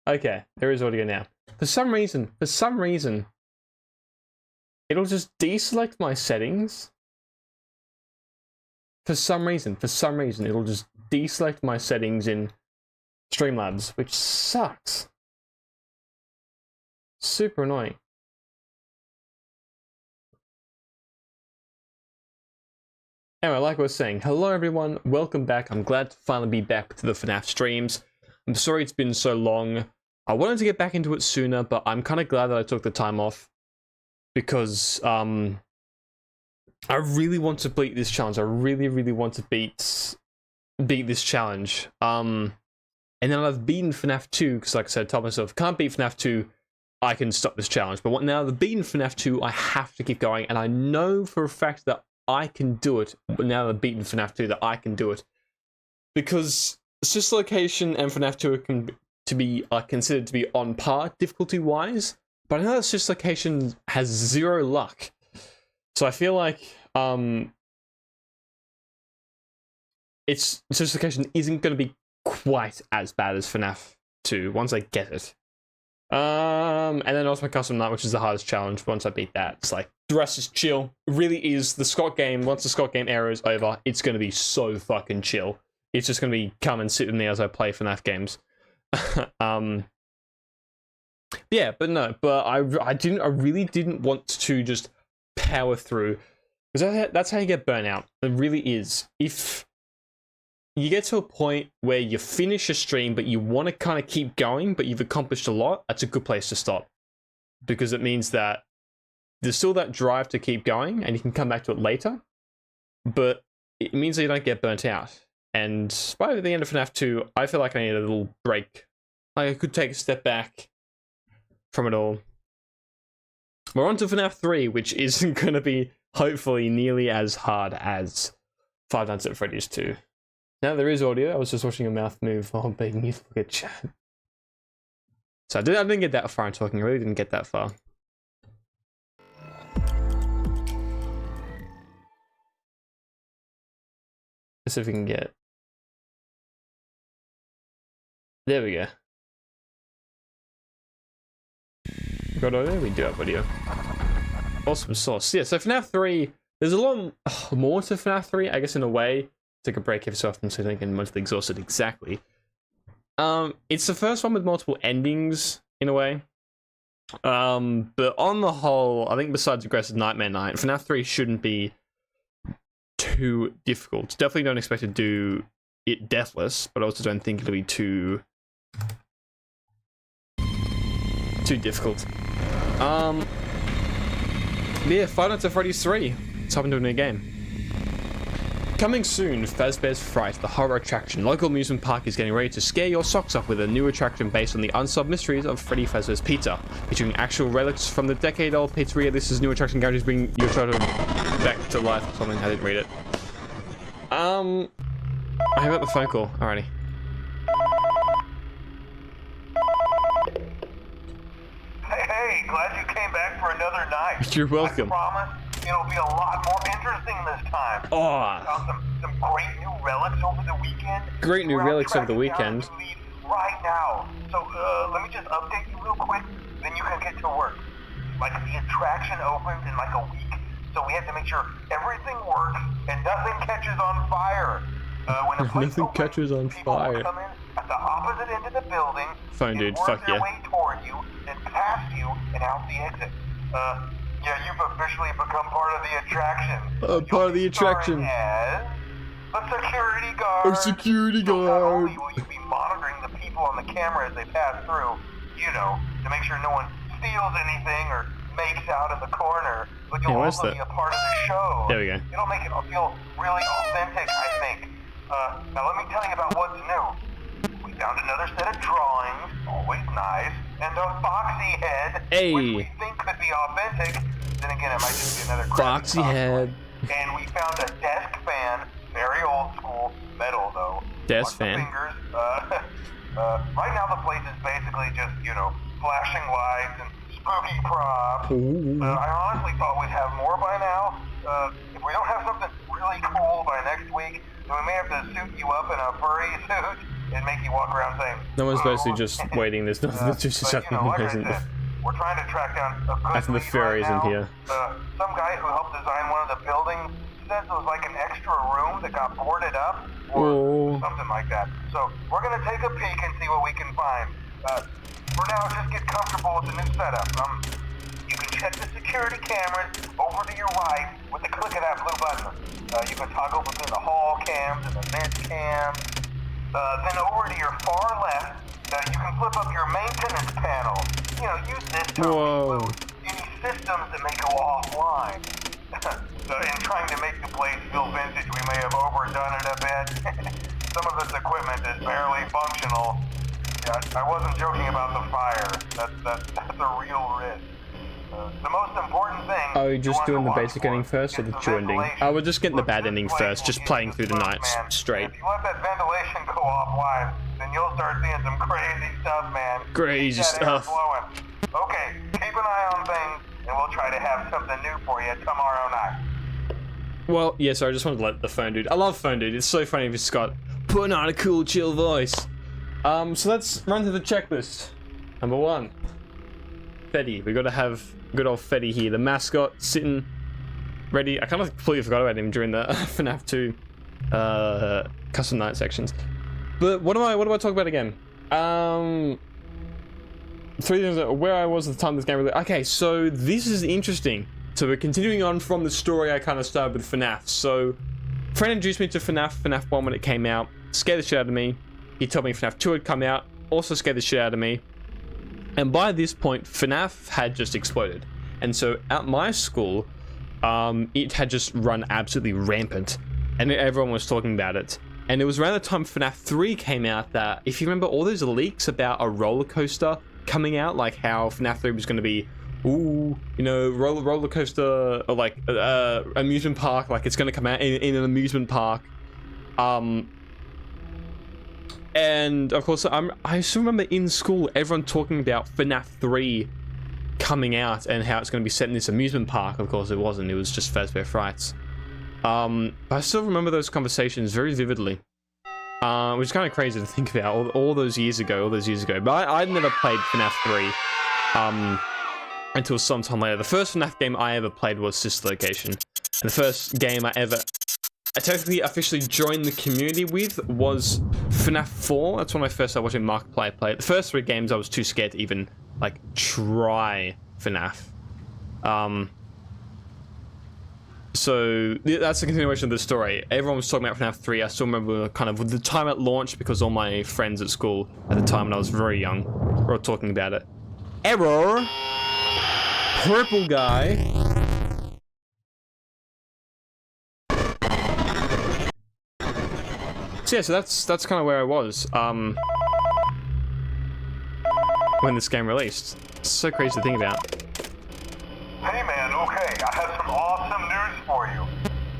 Okay, there is audio now. For some reason, it'll just deselect my settings. For some reason, it'll just deselect my settings in Streamlabs, which sucks. Super annoying. Anyway, like I was saying, hello everyone, welcome back. I'm glad to finally be back to the FNAF streams. I'm sorry it's been so long. I wanted to get back into it sooner, but I'm kind of glad that I took the time off. Because, I really want to beat this challenge. I really want to beat this challenge. And then I've beaten FNAF 2, because like I said, I told myself, can't beat FNAF 2, I can stop this challenge. But now I've beaten FNAF 2, I have to keep going. And I know for a fact that I can do it. But now that I've beaten FNAF 2, that I can do it. Because Sister Location and FNAF 2 are considered to be on par, difficulty-wise. But I know that Sister Location has 0 luck. So I feel like, Sister Location isn't going to be quite as bad as FNAF 2 once I get it. And then also my custom night, which is the hardest challenge. Once I beat that, it's like the rest is chill. It really is. The Scott game, once the Scott game era is over, it's going to be so fucking chill. It's just going to be come and sit with me as I play FNAF games. Yeah, but I really didn't want to just power through, because that's how you get burnout. It really is. If you get to a point where you finish a stream, but you want to kind of keep going, but you've accomplished a lot, that's a good place to stop. Because it means that there's still that drive to keep going, and you can come back to it later, but it means that you don't get burnt out. And by the end of FNAF 2, I feel like I need a little break. Like I could take a step back from it all. We're on to FNAF 3, which isn't going to be, hopefully, nearly as hard as Five Nights at Freddy's 2. Now there is audio. I was just watching a mouth move while being used to look at chat. So I didn't get that far in talking. I really didn't get that far. Let's see if we can get... There we go. Got audio? We do have audio. Awesome sauce. Yeah, so FNAF 3, there's a lot more to FNAF 3, I guess, in a way. Take a break every so often so you don't get mostly exhausted. Exactly. It's the first one with multiple endings, in a way. But on the whole, I think besides Aggressive Nightmare Night, FNAF 3 shouldn't be too difficult. Definitely don't expect to do it deathless, but I also don't think it'll be too difficult. Yeah, Five Nights at Freddy's 3. Let's hop into a new game. Coming soon, Fazbear's Fright, the horror attraction. Local amusement park is getting ready to scare your socks off with a new attraction based on the unsolved mysteries of Freddy Fazbear's Pizza. Featuring actual relics from the decade-old pizzeria, this is new attraction guarantees bring your childhood back to life or something. I didn't read it. I got the phone call. Alrighty. Hey, glad you came back for another night. You're welcome. I promise it'll be a lot more interesting this time. Oh. Found some great new relics over the weekend. Great new relics over the weekend. Right now. So let me just update you real quick, then you can get to work. Like the attraction opens in like a week, so we have to make sure everything works and nothing catches on fire. When the place nothing opens, catches on people will fire. come in at the opposite end of the building. Fine, dude. Work Fuck their yeah. way toward you, then past you, and out the exit. Yeah, you've officially become part of the attraction. Part of the attraction. As a security guard. A security So not guard. only will you be monitoring the people on the camera as they pass through, you know, to make sure no one steals anything or makes out in the corner, but you'll also be a part of the show. There we go. It'll make it feel really authentic, I think. Now let me tell you about what's new. We found another set of drawings, always nice, and a foxy head, Hey. which we think could be authentic. Then again, it might just be another Foxy head. And we found a desk fan, very old school, metal though. Desk fan. Fingers. Right now the place is basically just, you know, flashing lights and spooky props. I honestly thought we'd have more by now. If we don't have something really cool by next week, then we may have to suit you up in a furry suit and make you walk around saying... No one's basically just waiting. There's nothing to just like I said, we're trying to track down a good I think the fairy is in here. Some guy who helped design one of the buildings says it was like an extra room that got boarded up or something like that. So we're gonna take a peek and see what we can find. For now, just get comfortable with the new setup. You can check the security cameras over to your right with the click of that blue button. You can toggle between the hall cams and the vent cams. Then over to your far left, you can flip up your maintenance panel. You know, use this to reboot any systems that may go offline. In trying to make the place feel vintage, we may have overdone it a bit. Some of this equipment is barely functional. Yeah, I wasn't joking about the fire. That's a real risk. The most important thing... Are you just doing the basic ending first or the true ending? I was just getting the bad ending first, just playing through the nights straight. If you let that ventilation go offline, then you'll start seeing some crazy stuff, man. Crazy stuff. Okay, keep an eye on things, and we'll try to have something new for you tomorrow night. Well, yeah, so I just wanted to let the phone dude. I love phone dude. It's so funny if he's got putting on a cool, chill voice. So let's run through the checklist. Number 1, Freddy. We got to have good old Freddy here, the mascot, sitting ready. I kind of completely forgot about him during the FNAF 2 custom night sections. But what do I talk about again? 3 things. Where I was at the time this game. Okay, so this is interesting. So we're continuing on from the story I kind of started with FNAF. So, friend introduced me to FNAF 1 when it came out. Scared the shit out of me. He told me FNAF 2 had come out. Also scared the shit out of me. And by this point, FNAF had just exploded. And so at my school, it had just run absolutely rampant. And everyone was talking about it. And it was around the time FNAF 3 came out that, if you remember all those leaks about a roller coaster coming out, like how FNAF 3 was going to be, ooh, you know, roller coaster, or like amusement park, like it's going to come out in an amusement park. And of course, I still remember in school everyone talking about FNAF 3 coming out and how it's going to be set in this amusement park. Of course, it wasn't. It was just Fazbear Frights. But I still remember those conversations very vividly, which is kind of crazy to think about all those years ago. But I'd never played FNAF 3 until some time later. The first FNAF game I ever played was Sister Location. And the first game I technically officially joined the community with was FNAF 4. That's when I first started watching Markiplier play. The first 3 games I was too scared to even like try FNAF. So that's the continuation of the story. Everyone was talking about FNAF 3. I still remember kind of the time it launched because all my friends at school at the time when I was very young were all talking about it. Error! Purple guy. So yeah, so that's kind of where I was when this game released. It's so crazy to think about. Hey man, okay, I have some awesome news for you.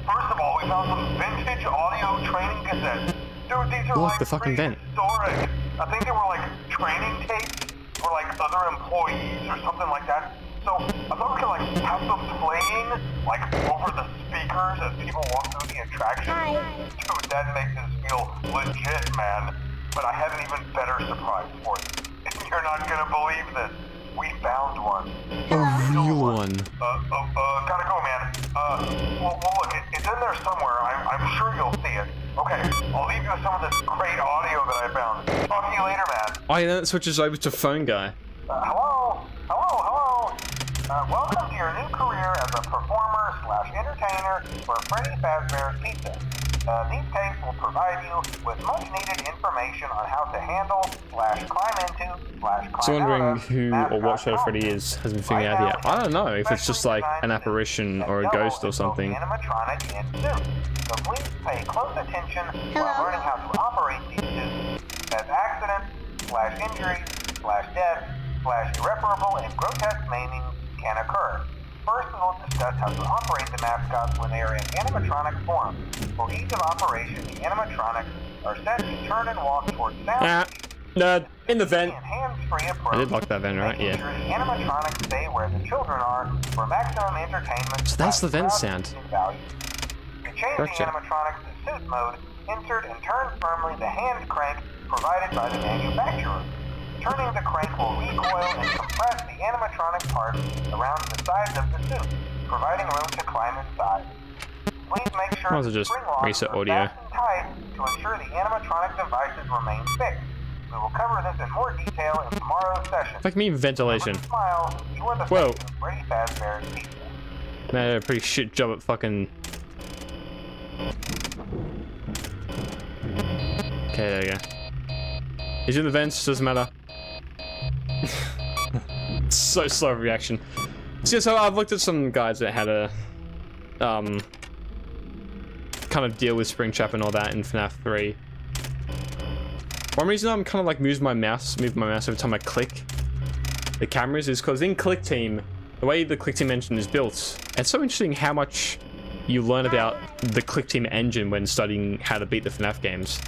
First of all, we found some vintage audio training cassettes. Dude, these are like the fucking vent. Historic. I think they were like training tapes for like other employees or something like that. So I thought we could like have them playing like over the speakers as people walk through the attraction. Dude, that makes us feel legit, man. But I have an even better surprise for you. You're not gonna believe this. We found one. A real one. Gotta go, man. Well look, it's in there somewhere. I'm sure you'll see it. Okay, I'll leave you with some of this great audio that I found. Talk to you later, man. Oh yeah, then it switches over to phone guy. Hello? Welcome to your new career as a performer/entertainer for Freddy Fazbear's Pizza. These tapes will provide you with much needed information on how to handle /climb into / So wondering who or what Shadow Freddy is hasn't figured out yet. I don't know if it's just like an apparition or a ghost or something. Animatronic in suit. So please pay close attention while learning how to operate these suits, as accidents /injury /death /irreparable and grotesque maiming can occur. First, we will discuss how to operate the mascots when they are in animatronic form. For ease of operation, the animatronics are set to turn and walk towards sound. In the vent. Hands-free approach. I did lock that vent, right? Yeah. Sure the animatronics stay where the children are for maximum entertainment. So that's the vent sound. To change the animatronics to suit mode, insert and turn firmly the hand crank provided by the manufacturer. Turning the crank will recoil and compress the animatronic parts around the sides of the suit, providing room to climb inside. Please make sure the just spring locks reset are audio. fastened tight to ensure the animatronic devices remain fixed. We will cover this in more detail in tomorrow's session. Like me ventilation. Smile, you are the Whoa. face of Freddy Fazbear's pizza. They did a pretty shit job at fucking... Okay, there we go. He's in the vents, doesn't matter. So slow reaction. So I've looked at some guys that had a kind of deal with Springtrap and all that in FNAF 3. One reason I'm kind of like moving my mouse every time I click the cameras is because in Click Team, the way the Click Team engine is built, it's so interesting how much you learn about the Click Team engine when studying how to beat the FNAF games.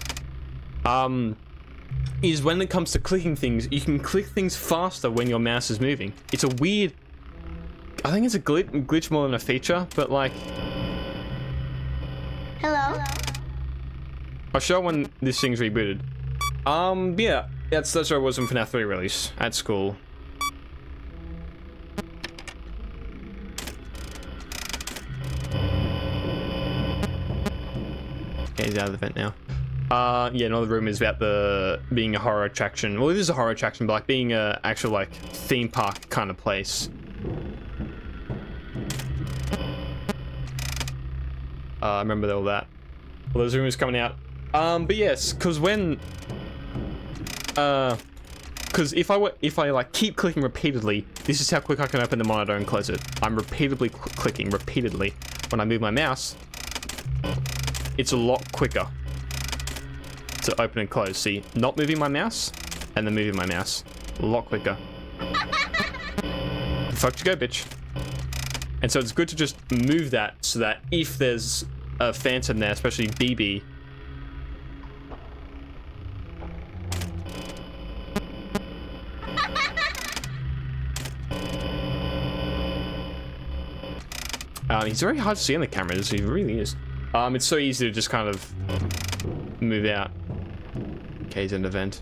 Is when it comes to clicking things, you can click things faster when your mouse is moving. It's a weird... I think it's a glitch more than a feature, but like... Hello? I'll show when this thing's rebooted. Yeah, that's where it was in FNAF 3 release, at school. Okay, he's out of the vent now. Yeah, another room is about being a horror attraction. Well, it is a horror attraction, but like being a actual like theme park kind of place. I remember all that. All those rumors coming out. But yes, because when, because if I like keep clicking repeatedly, this is how quick I can open the monitor and close it. I'm repeatedly clicking repeatedly. When I move my mouse, it's a lot quicker to open and close. See, not moving my mouse and then moving my mouse, a lot quicker. Fuck you go, bitch. And so it's good to just move that so that if there's a phantom there, especially BB, he's very hard to see on the cameras, he really is. It's so easy to just kind of move out. Okay, he's in the vent.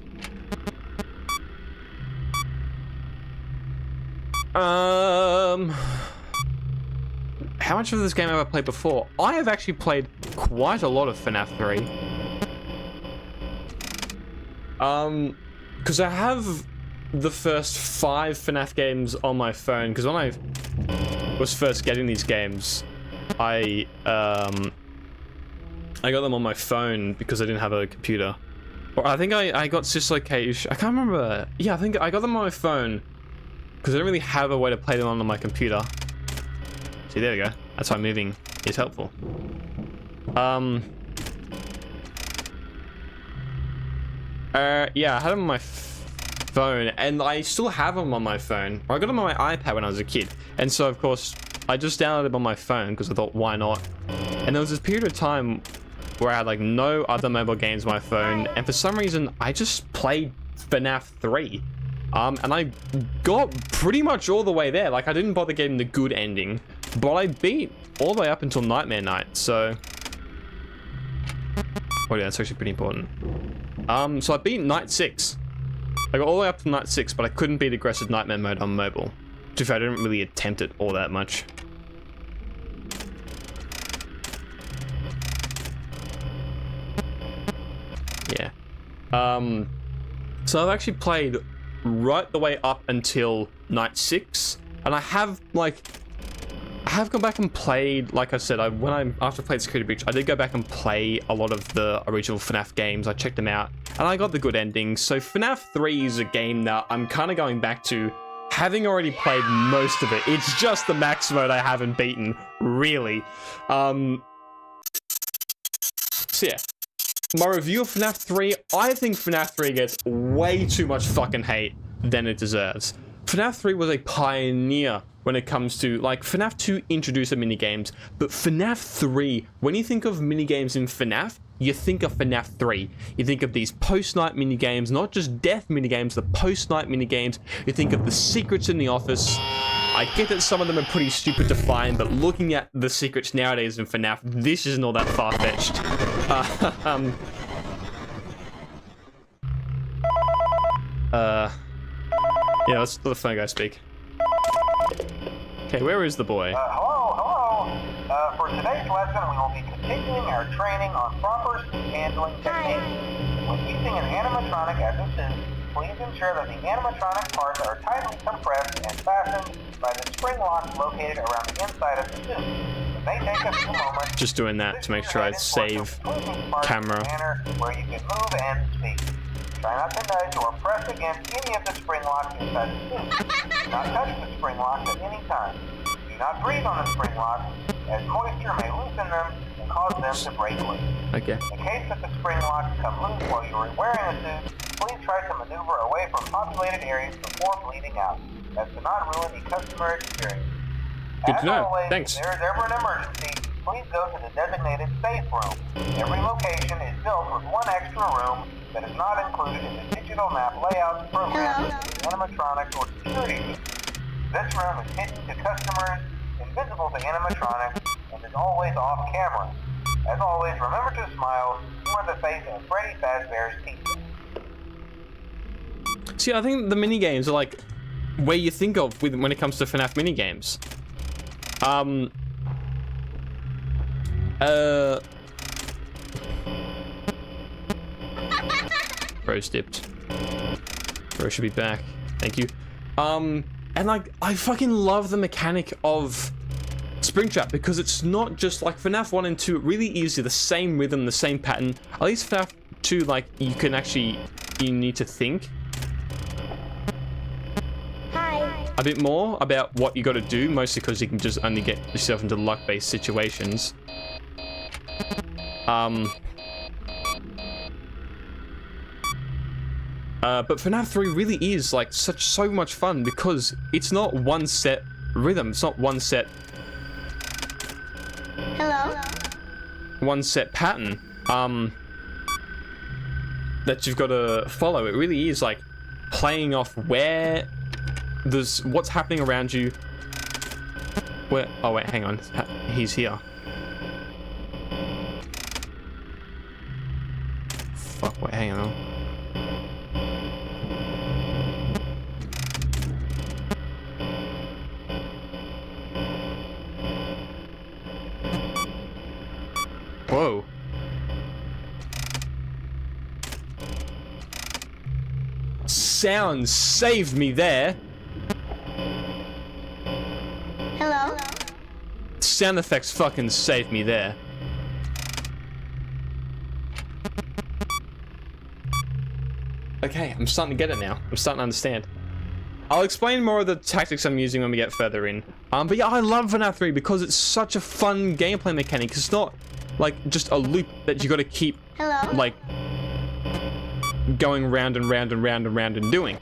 How much of this game have I played before? I have actually played quite a lot of FNAF 3. Because I have the first 5 FNAF games on my phone, because when I was first getting these games, I got them on my phone because I didn't have a computer. Or I think I got Syslocation. I can't remember. Yeah, I think I got them on my phone because I don't really have a way to play them on my computer. See, there we go. That's why moving is helpful. Yeah, I had them on my phone, and I still have them on my phone. I got them on my iPad when I was a kid, and so of course I just downloaded them on my phone because I thought, why not? And there was this period of time where I had like no other mobile games on my phone, and for some reason I just played FNAF 3. And I got pretty much all the way there. Like, I didn't bother getting the good ending, but I beat all the way up until Nightmare Night, so... Oh yeah, that's actually pretty important. So I beat Night 6. I got all the way up to Night 6, but I couldn't beat Aggressive Nightmare Mode on mobile. To be fair, I didn't really attempt it all that much. Yeah. So I've actually played right the way up until Night 6, and I have gone back and played, like I said, after I played Security Breach, I did go back and play a lot of the original FNAF games. I checked them out, and I got the good endings. So FNAF 3 is a game that I'm kind of going back to, having already played most of it. It's just the max mode I haven't beaten, really. So yeah. My review of FNAF 3, I think FNAF 3 gets way too much fucking hate than it deserves. FNAF 3 was a pioneer when it comes to, like, FNAF 2 introduced the minigames, but FNAF 3, when you think of minigames in FNAF, you think of FNAF 3. You think of these post-night minigames, not just death minigames, the post-night minigames. You think of the secrets in the office. I get that some of them are pretty stupid to find, but looking at the secrets nowadays in FNAF, this isn't all that far-fetched. Yeah, let's let the phone guy speak. Okay, where is the boy? Hello. For today's lesson, we will be continuing our training on proper suit handling techniques. When using an animatronic as a suit, please ensure that the animatronic parts are tightly compressed and fastened by the spring locks located around the inside of the suit. It may take a few moments. Just doing that to make sure I save camera. Where you can move and speak. Try not to nudge or press against any of the spring locks inside the suit. Do not touch the spring locks at any time. Do not breathe on the spring locks, as moisture may loosen them and cause them to break loose. Okay. In case that the spring locks come loose while you are wearing a suit, please try to maneuver away from populated areas before bleeding out, as to not ruin the customer experience. Good to know. Always, Thanks. if there is ever an emergency, please go to the designated safe room. Every location is built with one extra room that is not included in the digital map layouts programmed with the animatronics or security systems. This room is hidden to customers, invisible to animatronics, and is always off camera. As always, remember to smile. You are the face of Freddy Fazbear's Pizza. See, I think the mini games are like where you think of when it comes to FNAF mini games. Bro's dipped. Bro should be back. Thank you. And like, I fucking love the mechanic of Springtrap because it's not just like FNAF 1 and 2, it really is the same rhythm, the same pattern. At least FNAF 2, like, you need to think a bit more about what you got to do, mostly because you can just only get yourself into luck-based situations. But FNAF 3 really is like so much fun because it's not one set rhythm, it's not one set pattern that you've got to follow. It really is like playing off where there's what's happening around you. Where, oh wait, hang on, he's here. Fuck, wait, hang on. Whoa. Sound saved me there. Hello? Sound effects fucking saved me there. Okay, I'm starting to get it now. I'm starting to understand. I'll explain more of the tactics I'm using when we get further in. But yeah, I love FNAF 3 because it's such a fun gameplay mechanic. It's not like just a loop that you got to keep like going round and round and round and round and doing.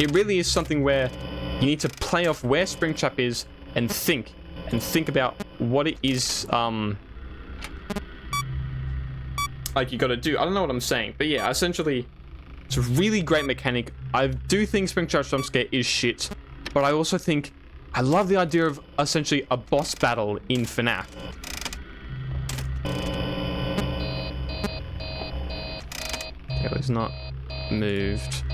It really is something where you need to play off where Springtrap is and think about what it is like you got to do. I don't know what I'm saying, but yeah, essentially it's a really great mechanic. I do think Springtrap jump scare is shit, but I also think I love the idea of essentially a boss battle in FNAF. Okay, it's not moved.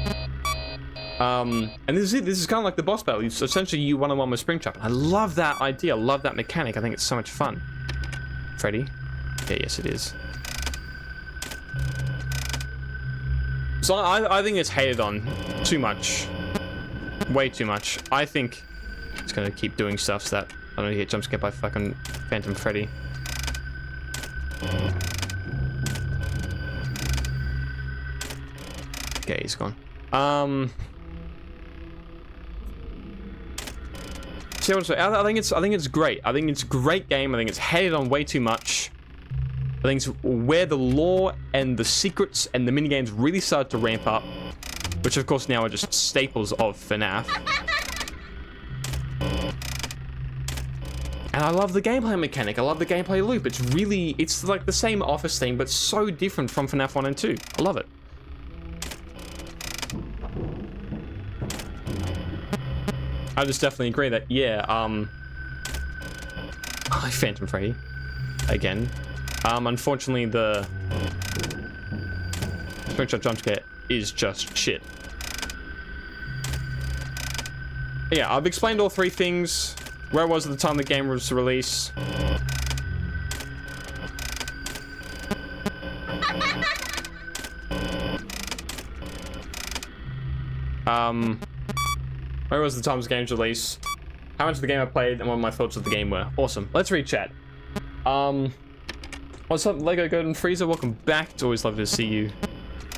And this is it. This is kind of like the boss battle. It's essentially you one-on-one with Springtrap. I love that idea. I love that mechanic. I think it's so much fun. Freddy? Yeah, yes it is. So I think it's hated on too much. Way too much. I think it's gonna keep doing stuff so that I don't get jump scared by fucking Phantom Freddy. Okay, he's gone. See what I'm saying? I think it's great. I think it's a great game. I think it's hated on way too much. I think it's where the lore and the secrets and the minigames really started to ramp up, which of course now are just staples of FNAF. And I love the gameplay mechanic. I love the gameplay loop. It's like the same Office thing, but so different from FNAF 1 and 2. I love it. I just definitely agree that, yeah, I Phantom Freddy. Again. Unfortunately, the Springtrap jump scare is just shit. Yeah, I've explained all three things. Where I was at the time the game was released. Where was the time the game's release? How much of the game I played and what my thoughts of the game were. Awesome. Let's read chat. What's up, Lego Golden Freezer? Welcome back. It's always lovely to see you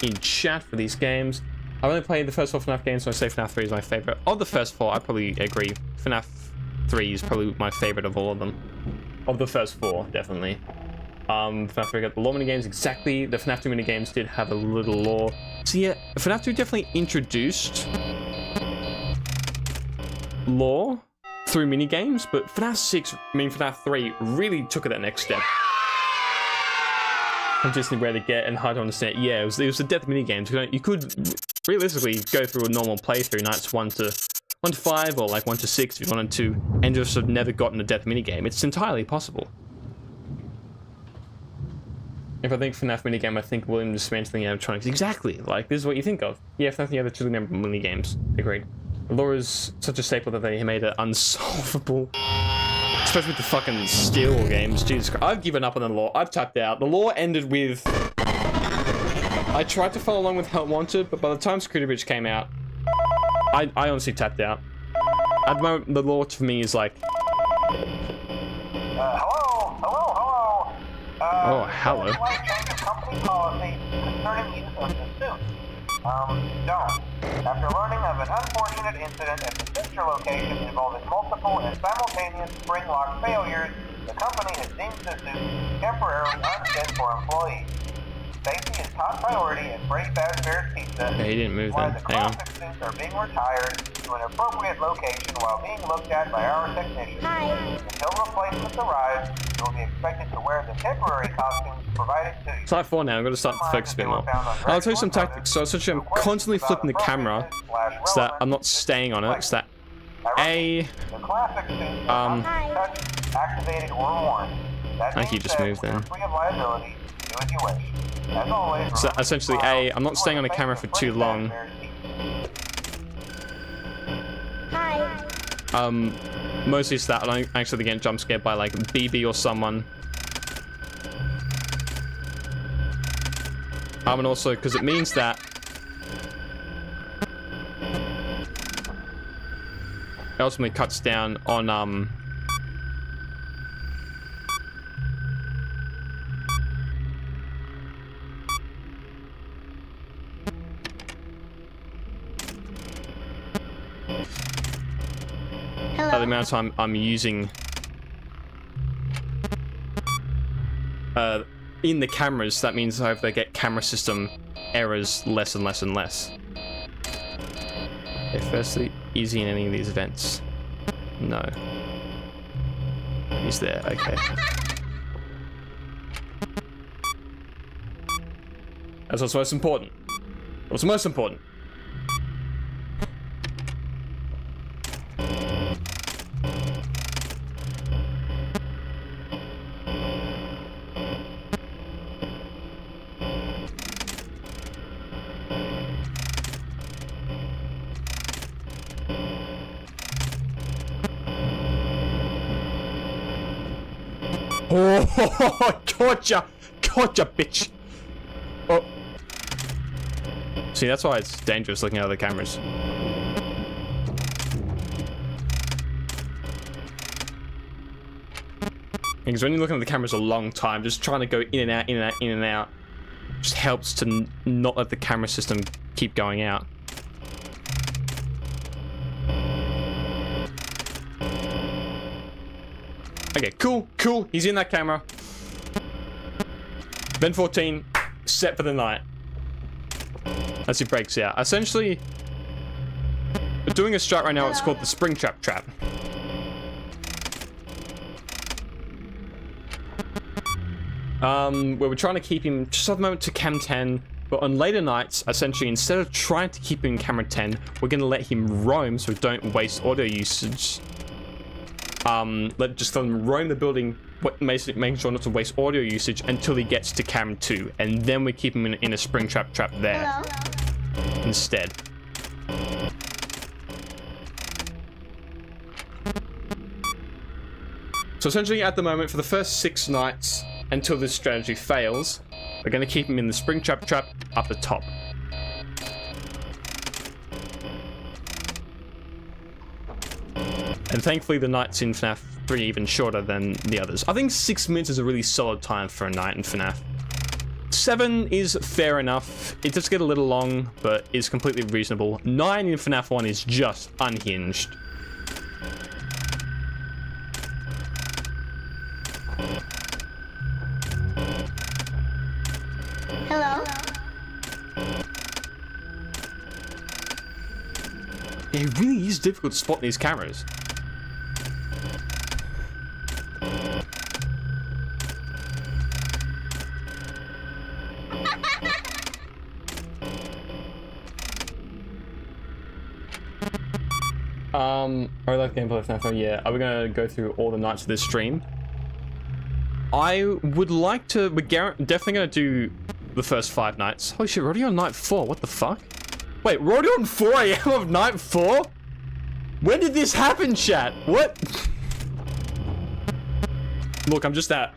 in chat for these games. I've only played the first 4 FNAF games, so I say FNAF 3 is my favorite. Of the first 4, I probably agree. FNAF 3 is probably my favorite of all of them. Of the first 4, definitely. FNAF 3 got the lore mini games, exactly. The FNAF 2 mini games did have a little lore. So yeah, FNAF 2 definitely introduced lore through mini games, but FNAF 6, FNAF 3 really took it that next step. And just rare to get and hard to understand. Yeah, it was the depth mini games. You could realistically go through a normal playthrough, nights 1 to 5 or like 1 to 6 if you wanted to, and just have never gotten a depth mini game. It's entirely possible. If I think FNAF minigame, I think William dismantling animatronics. Exactly. Like, this is what you think of. Yeah, FNAF the other 2 minigames. Agreed. Lore is such a staple that they made it unsolvable. Especially with the fucking Steel games. Jesus Christ. I've given up on the lore. I've tapped out. The lore ended with... I tried to follow along with how it wanted, but by the time Security Bridge came out, I honestly tapped out. At the moment, the lore for me is like... Hello? Oh, hello. Like change of company policy concerning use of the suit. Don't. After learning of an unfortunate incident at the sister location involving multiple and simultaneous spring lock failures, the company has deemed the suit temporarily unfit for employees. Safety is top priority at Freddy Fazbear's Pizza. Yeah, he didn't move why then. the Hang on. classic suits are being retired to an appropriate location while being looked at by our technicians. Until replacements arrive, you will be expected to wear the temporary costumes provided to you. It's like 4 now. I'm going to start to focus a bit more. I'll tell you some tactics. So essentially, I'm constantly flipping the camera so that I'm not staying on it. So that the classic suits are not touched, activated, or worn. I think you just moved then. Free of liability. Do as you wish. As always, So essentially, A, I'm not staying on the camera for too long. Mostly it's that I don't actually get jump scared by like BB or someone. And also because it means that it ultimately cuts down on the amount of time I'm using in the cameras. That means I hope they get camera system errors less and less and less. Okay, firstly, easy in any of these events. No. He's there, okay. That's what's most important. What's most important? Oh, gotcha! Gotcha, bitch! Oh. See, that's why it's dangerous looking at other cameras. Because when you're looking at the cameras a long time, just trying to go in and out, in and out, in and out, just helps to not let the camera system keep going out. Okay, cool, cool. He's in that camera. Ben 14, set for the night. As he breaks out. Essentially, we're doing a strat right now. It's called the Springtrap Trap. Where we're trying to keep him just at the moment to cam 10, but on later nights, essentially, instead of trying to keep him in camera 10, we're going to let him roam so we don't waste audio usage. just let him roam the building, making sure not to waste audio usage until he gets to cam 2, and then we keep him in a spring trap there instead. So essentially, at the moment, for the first 6 nights, until this strategy fails, we're going to keep him in the spring trap up the top. And thankfully, the nights in FNAF 3 are even shorter than the others. I think 6 minutes is a really solid time for a night in FNAF. 7 is fair enough. It does get a little long, but is completely reasonable. 9 in FNAF 1 is just unhinged. Hello? It really is difficult to spot these cameras. I like gameplay of FNAF. Yeah, are we gonna go through all the nights of this stream? I would like to. We're definitely gonna do the first 5 nights. Holy shit, we're already on night 4. What the fuck? Wait, we're already on 4 AM of night 4? When did this happen, chat? What? Look, I'm just that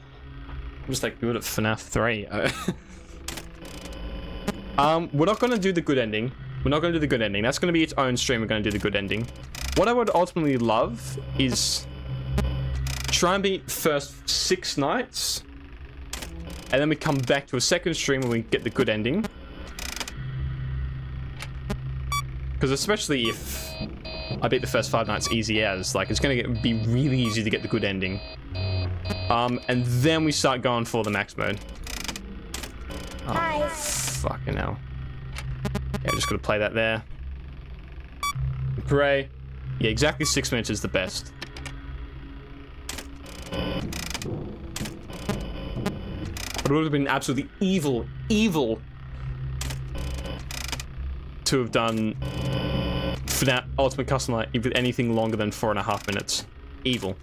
good at FNAF 3. We're not gonna do the good ending. We're not gonna do the good ending. That's gonna be its own stream. We're gonna do the good ending. What I would ultimately love is try and beat first 6 nights, and then we come back to a second stream when we get the good ending. Because especially if I beat the first 5 nights easy as, like, it's gonna be really easy to get the good ending. And then we start going for the max mode. Oh, Hi. fucking hell. Yeah, just gotta play that there. Pray. Yeah, exactly 6 minutes is the best. But it would have been absolutely evil to have done FNAF Ultimate Custom Night with anything longer than 4.5 minutes. Evil.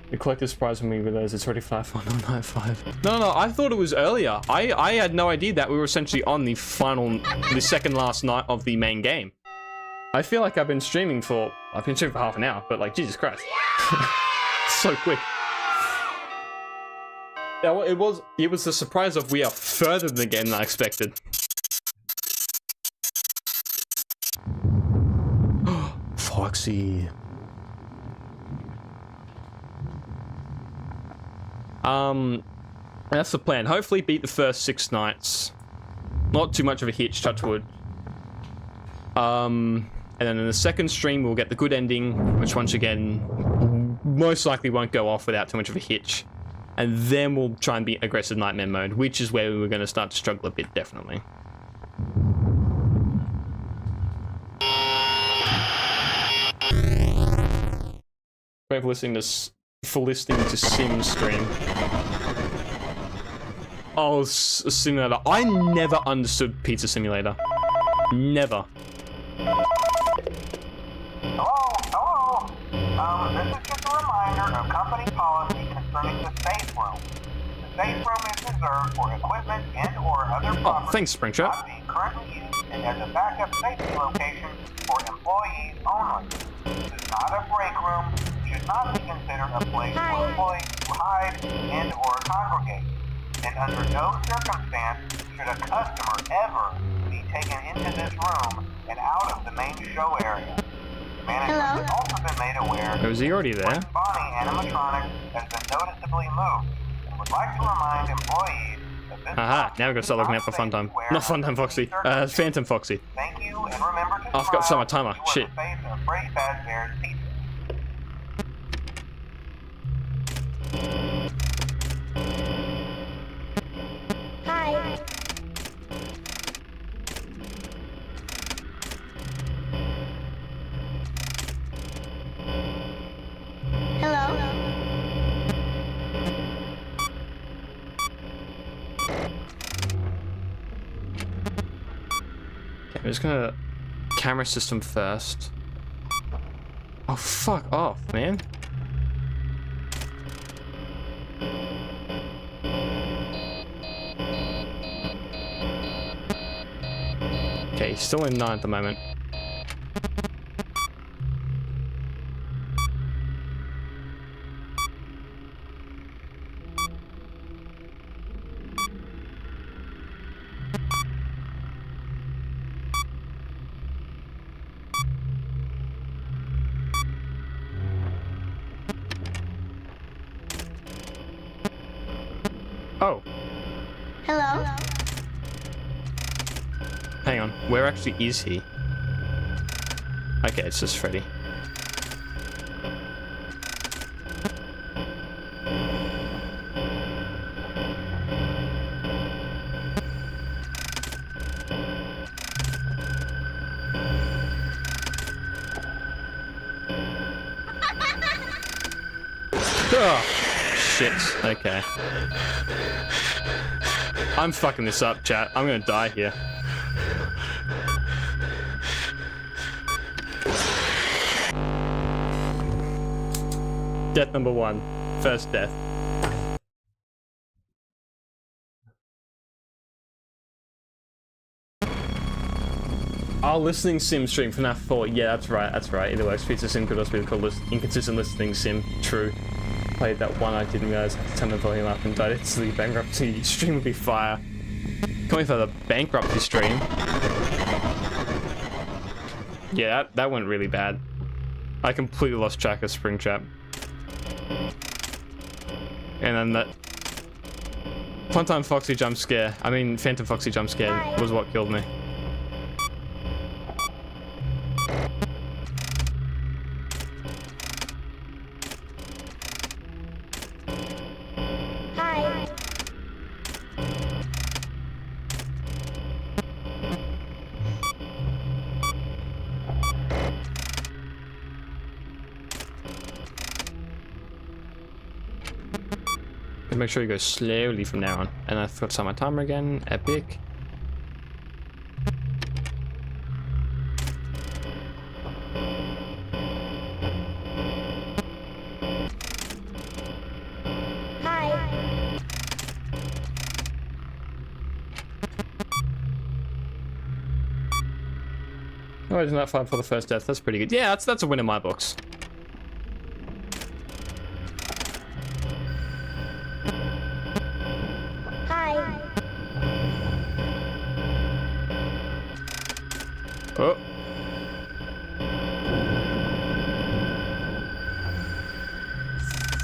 The collector's prize when we realized it's already FNAF 1 on night 5. No, I thought it was earlier. I had no idea that we were essentially on the second last night of the main game. I feel like I've been streaming for half an hour, but like, Jesus Christ. So quick. Yeah, well, it was the surprise of we are further in the game than I expected. Foxy. That's the plan. Hopefully beat the first 6 nights. Not too much of a hitch, touch wood. And then in the second stream, we'll get the good ending, which once again, most likely won't go off without too much of a hitch. And then we'll try and beat aggressive nightmare mode, which is where we were going to start to struggle a bit, definitely. Great for listening to Sim stream. Oh, Simulator. I never understood Pizza Simulator. Never. Hello? This is just a reminder of company policy concerning the safe room. The safe room is reserved for equipment and or other property thanks, Springtrap. not being currently used and as a backup safety location for employees only. This is not a break room, should not be considered a place for employees to hide and or congregate. And under no circumstance should a customer ever be taken into this room and out of the main show area. Management has also been made aware Was he already there? that Bonnie animatronic has been noticeably moved and would like to remind employees that this Aha, now we're gonna start looking out for Funtime. Not Funtime Foxy, Phantom Foxy. Thank you, and remember to Oh, I forgot to set my timer. You are Shit. the face of Freddy Fazbear's Pizza. Hi. Hello? Okay, I'm just gonna camera system first. Oh, fuck off, man. Okay, he's still in 9 at the moment. Oh. Hello? Hang on, where actually is he? Okay, it's just Freddy. Oh, shit. Okay. I'm fucking this up, chat. I'm gonna die here. Death number 1. First death. Our listening sim stream for FNAF 4. Yeah, that's right, that's right. Either works. Pizza sim could also be called inconsistent listening sim. True. Played that one, I didn't realize I had to turn the volume up and died instantly. Bankruptcy stream would be fire. Coming for the bankruptcy stream. Yeah, that went really bad. I completely lost track of Springtrap. And then that Funtime Foxy jump scare, I mean Phantom Foxy jump scare was what killed me. Hi. Make sure you go slowly from now on. And I forgot to set my timer again. Epic. Hi. Oh, isn't that fun for the first death? That's pretty good. Yeah, that's a win in my books. Oh.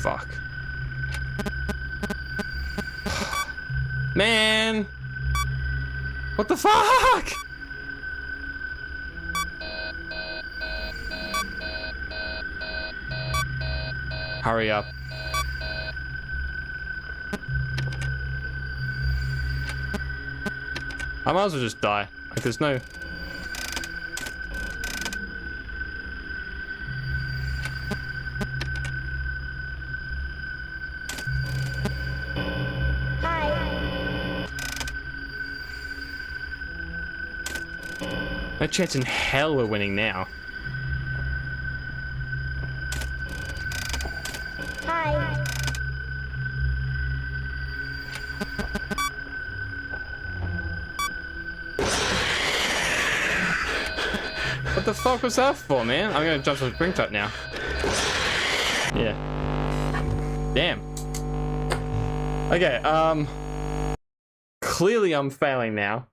Fuck. Man. What the fuck? Hurry up. I might as well just die. Like, there's no... No chance in hell we're winning now. Hi. What the fuck was that for, man? I'm gonna jump to the Springtrap now. Yeah. Damn. Okay, clearly I'm failing now.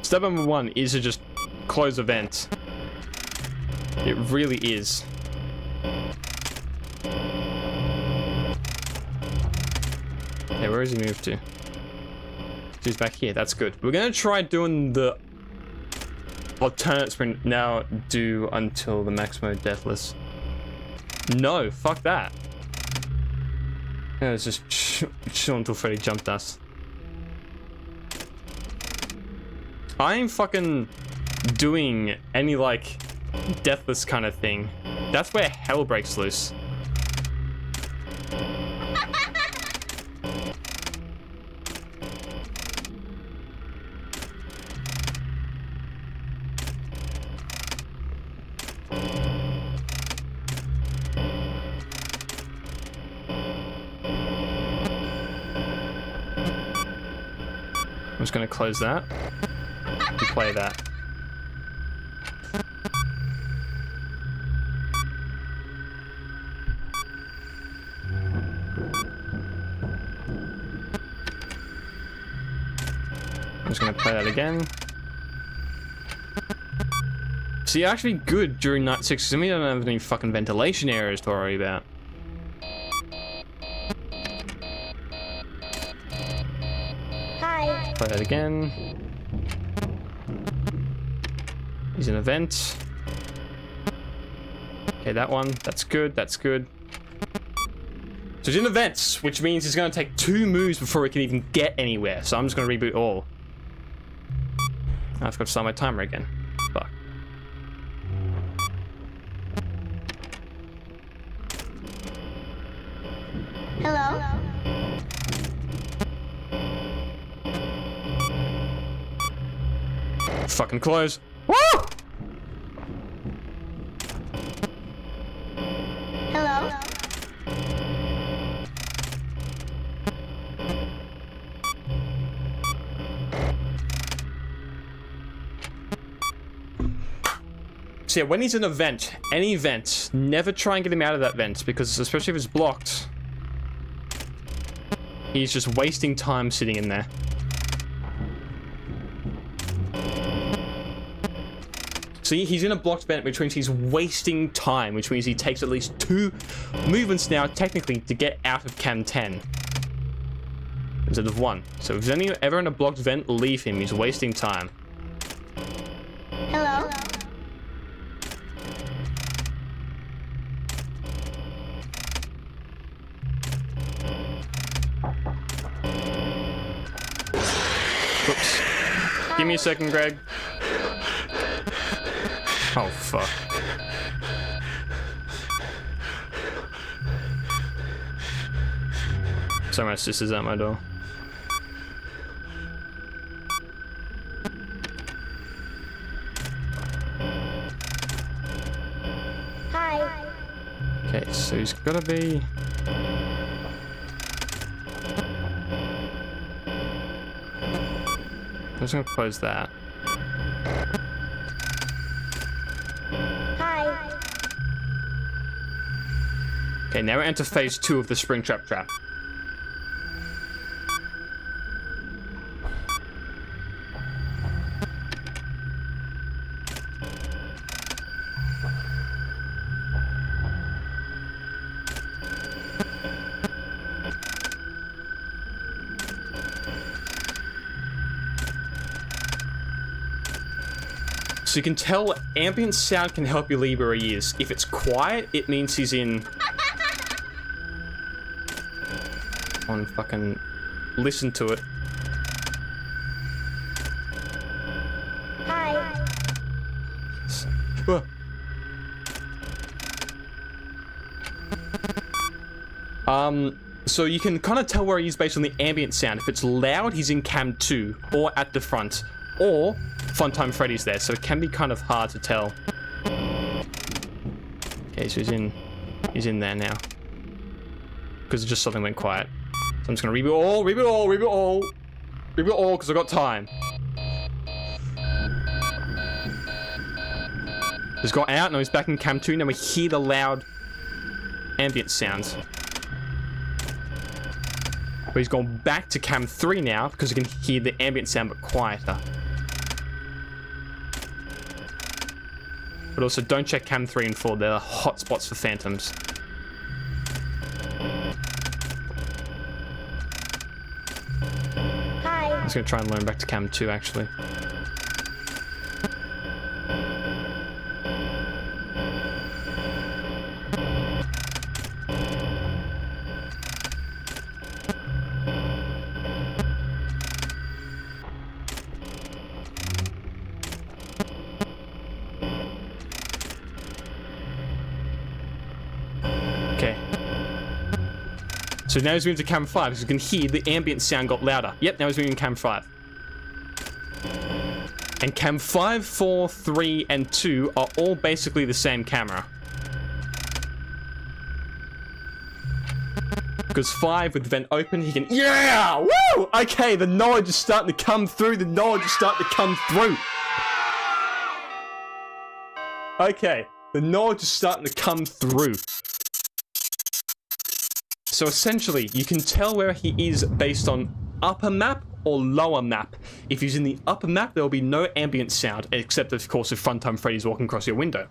Step number 1 is to just close events. It really is. Okay, where has he moved to? He's back here, that's good. We're gonna try doing the alternate sprint now, do until the max mode deathless. No, fuck that. Yeah, let's just chill until Freddy jumped us. I ain't fucking doing any, like, deathless kind of thing. That's where hell breaks loose. I'm just gonna close that and play that. I'm just gonna play that again. See, actually good during night 6 because we don't have any fucking ventilation areas to worry about. Hi. Play that again. He's in a vent. Okay, that one. That's good. That's good. So he's in the vents, which means he's going to take 2 moves before he can even get anywhere. So I'm just going to reboot all. I've got to start my timer again. Fuck. Hello. Fucking close. Woo! Hello. So yeah, when he's in a vent, any vent, never try and get him out of that vent because especially if it's blocked, he's just wasting time sitting in there. See, he's in a blocked vent, which means he's wasting time, which means he takes at least 2 movements now, technically, to get out of Cam 10. Instead of 1. So if he's ever in a blocked vent, leave him. He's wasting time. Hello. Oops. Give me a second, Greg. Oh, fuck. Sorry, my sister's at my door. Hi. Okay, so he's gotta be... I'm just gonna close that. Hi. Okay, now we're into phase 2 of the Springtrap trap. So you can tell ambient sound can help you leave where he is. If it's quiet, it means he's in... On fucking... Listen to it. Hi. So you can kind of tell where he is based on the ambient sound. If it's loud, he's in cam 2 or at the front, or Funtime Freddy's there. So it can be kind of hard to tell. Okay, so he's in there now because just something went quiet. So I'm just gonna reboot all, because I got time. He's got out, now he's back in cam 2, now we hear the loud ambient sounds. But he's gone back to cam 3 now, because we can hear the ambient sound but quieter. But also don't check cam 3 and 4, they're hot spots for phantoms. Hi. I'm just gonna try and learn back to cam 2 actually. Okay. So now he's moving to cam 5 because you can hear the ambient sound got louder. Yep, now he's moving to cam 5. And cam 5, 4, 3, and 2 are all basically the same camera. Because 5 with the vent open, he can... Yeah! Woo! Okay, the knowledge is starting to come through. The knowledge is starting to come through. Okay, the knowledge is starting to come through. So essentially, you can tell where he is based on upper map or lower map. If he's in the upper map, there will be no ambient sound, except of course if Funtime Freddy's walking across your window.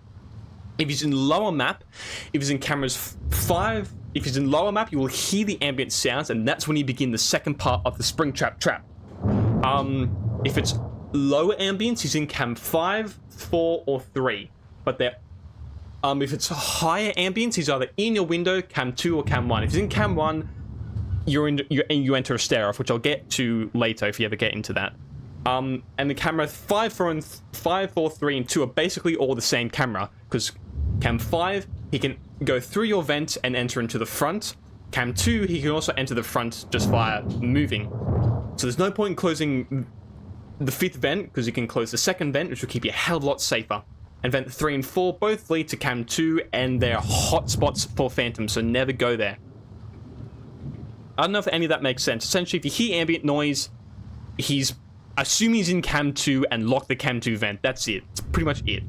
If he's in lower map, if he's in cameras 5, if he's in lower map, you will hear the ambient sounds, and that's when you begin the second part of the Springtrap trap. If it's lower ambience, he's in cam 5, 4, or 3. But they're if it's higher ambience, he's either in your window, cam 2, or cam 1. If he's in cam 1, you enter a stare off, which I'll get to later if you ever get into that. And the camera 5, 4, 3, and 2 are basically all the same camera, because cam 5, he can go through your vent and enter into the front. Cam 2, he can also enter the front just via moving. So there's no point in closing the 5th vent, because you can close the 2nd vent, which will keep you a hell of a lot safer. And vent 3 and 4 both lead to cam 2, and they're hotspots for phantoms, so never go there. I don't know if any of that makes sense. Essentially, if you hear ambient noise, assume he's in cam 2 and lock the cam 2 vent. That's it. It's pretty much it.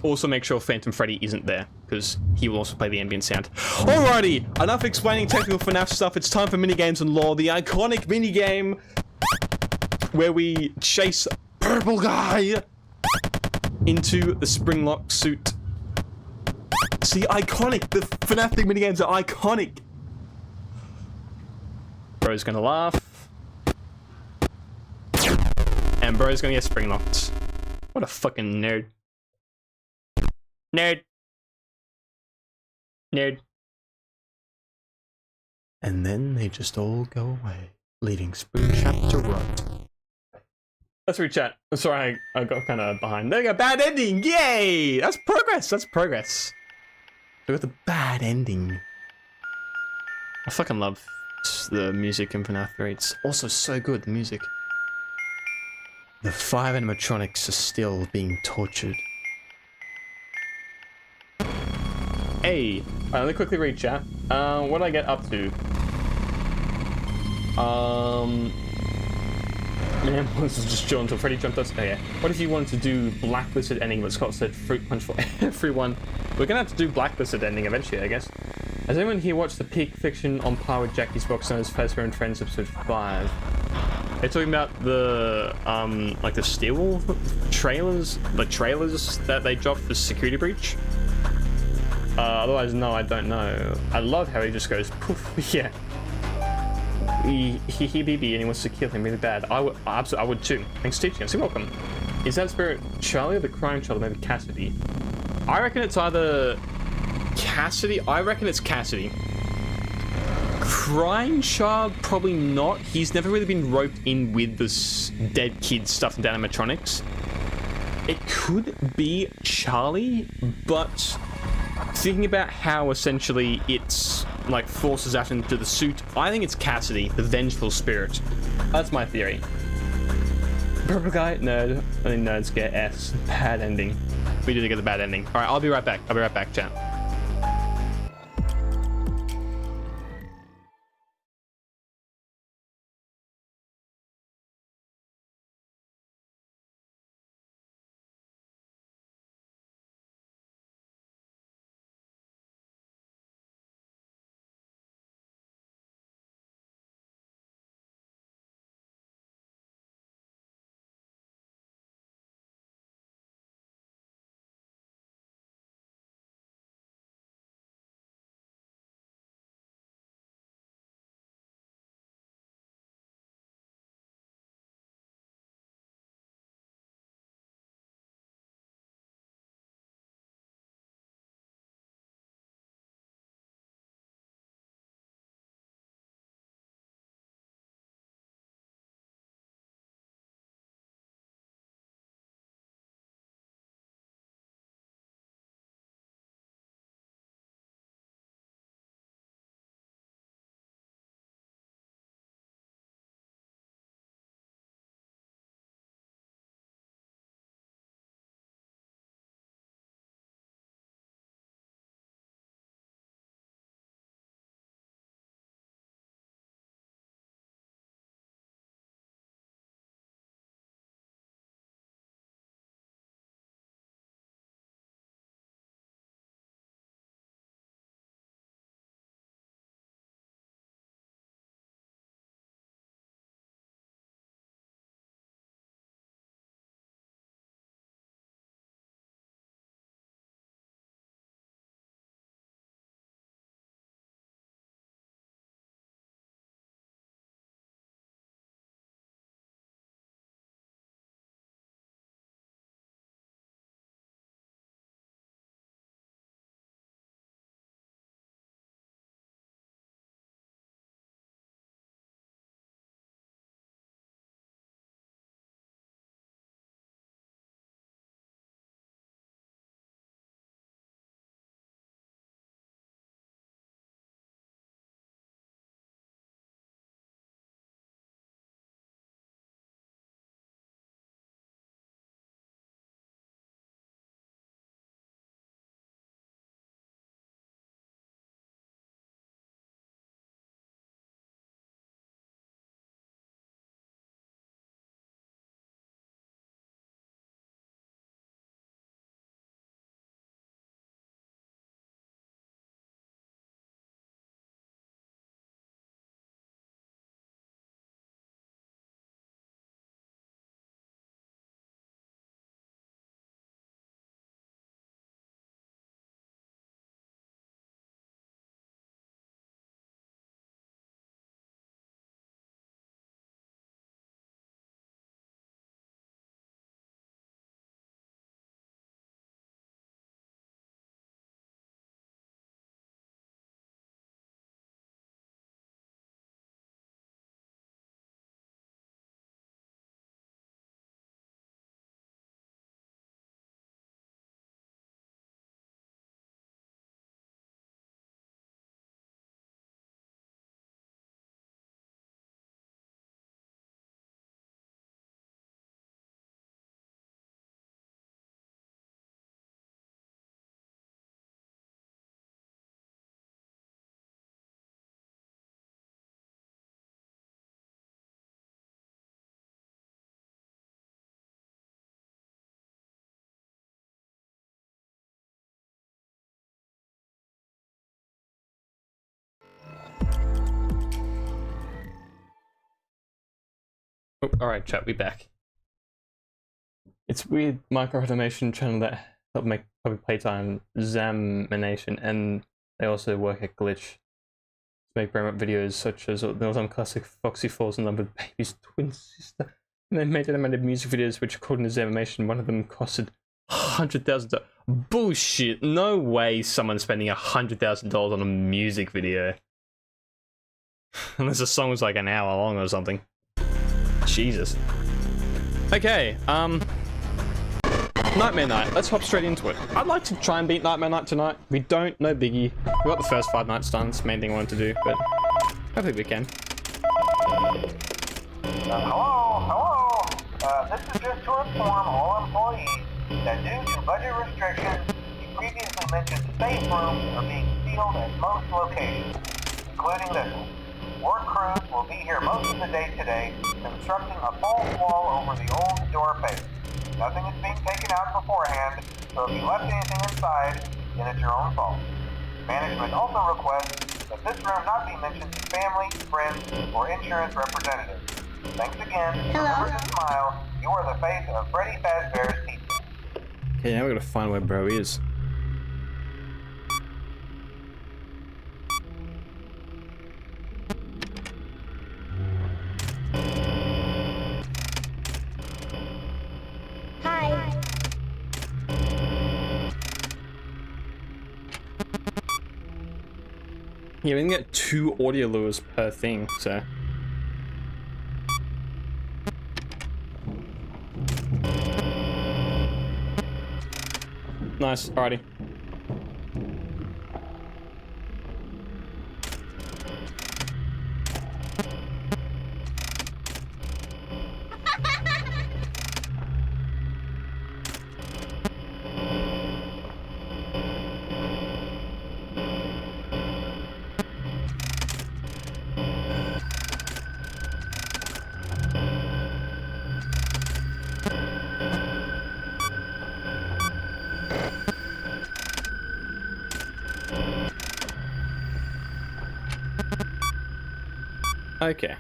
Also make sure Phantom Freddy isn't there, because he will also play the ambient sound. Alrighty, enough explaining technical FNAF stuff. It's time for minigames and lore. The iconic minigame where we chase Purple Guy into the Springlock suit. See, iconic. The FNAF thing minigames are iconic. Bro's gonna laugh. And Bro's gonna get Springlocked. What a fucking nerd. Nerd. Nerd. And then they just all go away, leaving Springtrap to rot. Let's read chat. I'm sorry, I got kind of behind. There you go, bad ending! Yay! That's progress, that's progress. We got the bad ending. I fucking love the music in FNAF 3. It's also so good, the music. The 5 animatronics are still being tortured. Hey, let me quickly read chat. What did I get up to? Man, was just chill until Freddy jumped us. Okay. What if you wanted to do blacklisted ending, but Scott said fruit punch for everyone? We're gonna have to do blacklisted ending eventually, I guess. Has anyone here watched the Peak Fiction on par with Jackie's Box Knows Fazbear and Friends episode 5? They're talking about the like the Steel trailers, the trailers that they dropped for Security Breach. Otherwise, no, I don't know. I love how he just goes poof. Yeah. He BB and he wants to kill him really bad. I would too. Thanks for teaching us. You're welcome. Is that spirit Charlie or the crying child, or maybe Cassidy? I reckon it's either Cassidy. I reckon it's Cassidy. Crying child, probably not. He's never really been roped in with this dead kid stuff into animatronics. It could be Charlie, but thinking about how essentially it's like forces out into the suit, I think it's Cassidy, the vengeful spirit. That's my theory. Purple guy, nerd. I think nerds get S. Bad ending. We did get the bad ending. All right, I'll be right back, chat. Oh, alright, chat, we back. It's weird micro automation channel that help make public playtime examination, and they also work at Glitch to make brain videos such as the all-time classic Foxy Falls in Love with Baby's twin sister. And they made animated music videos which, according to examination, one of them costed $100,000. Bullshit! No way someone's spending $100,000 on a music video. Unless the song was like an hour long or something. Jesus. Okay, Nightmare Night. Let's hop straight into it. I'd like to try and beat Nightmare Night tonight. We don't, no biggie. We got the first 5 nights done. It's the main thing I wanted to do, but I think we can. Hello? This is just to inform all employees that due to budget restrictions, the previously mentioned safe rooms are being sealed at most locations, including this one. Work crews will be here most of the day today, constructing a false wall over the old door face. Nothing is being taken out beforehand, so if you left anything inside, then it's your own fault. Management also requests that this room not be mentioned to family, friends, or insurance representatives. Thanks again. Hello? Remember to smile. You are the face of Freddy Fazbear's Pizza. Okay, now we gotta find where bro is. Hi. Yeah, we can get 2 audio lures per thing, so. Nice, alrighty. Okay.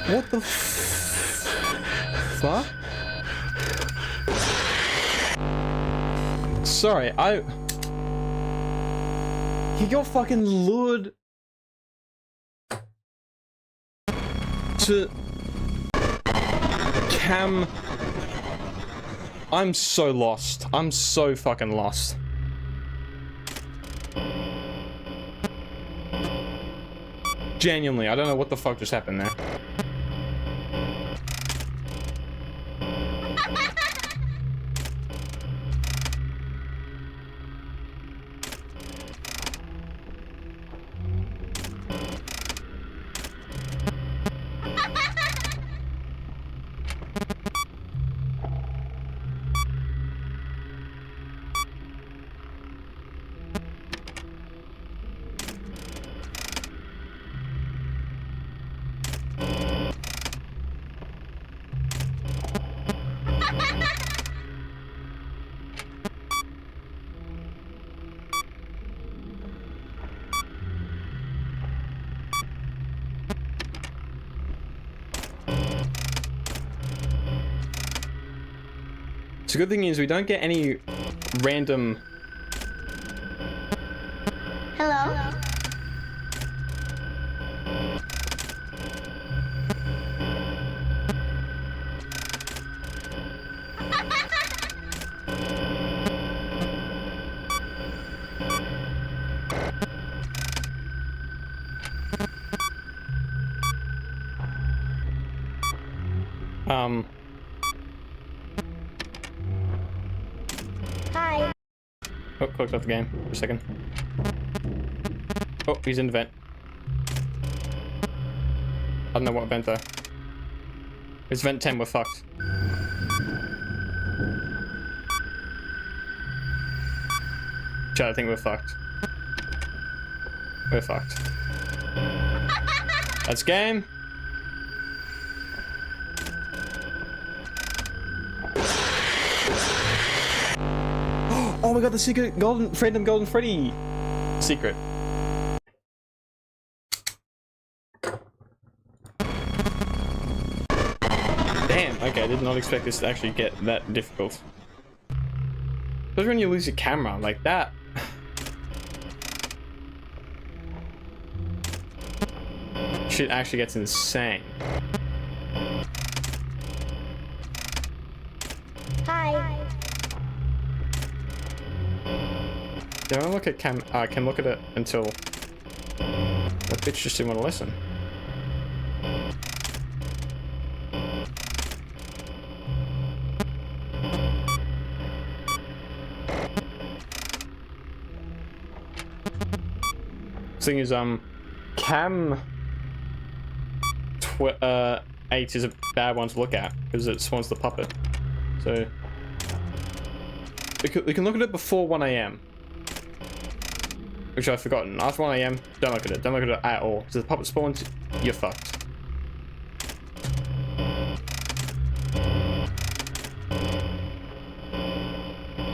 What the fuck? Sorry, He got fucking lured to cam. I'm so lost. I'm so fucking lost. Genuinely, I don't know what the fuck just happened there. So the good thing is we don't get any random... Hello? Hi. Oh, clicked off the game for a second. Oh, he's in the vent. I don't know what vent though. It's vent 10, we're fucked. Chat, I think we're fucked. We're fucked. That's game. Oh my god, the secret golden Freddy secret. Damn, okay, I did not expect this to actually get that difficult. Especially when you lose your camera like that. Shit actually gets insane. Hi. Yeah, I don't look at can look at it until the bitch just didn't want to listen. Thing is, cam 8 is a bad one to look at because it spawns the puppet. So we can look at it before 1 AM, which I've forgotten. After 1 AM, don't look at it. Don't look at it at all. Because if the puppet spawns, you're fucked.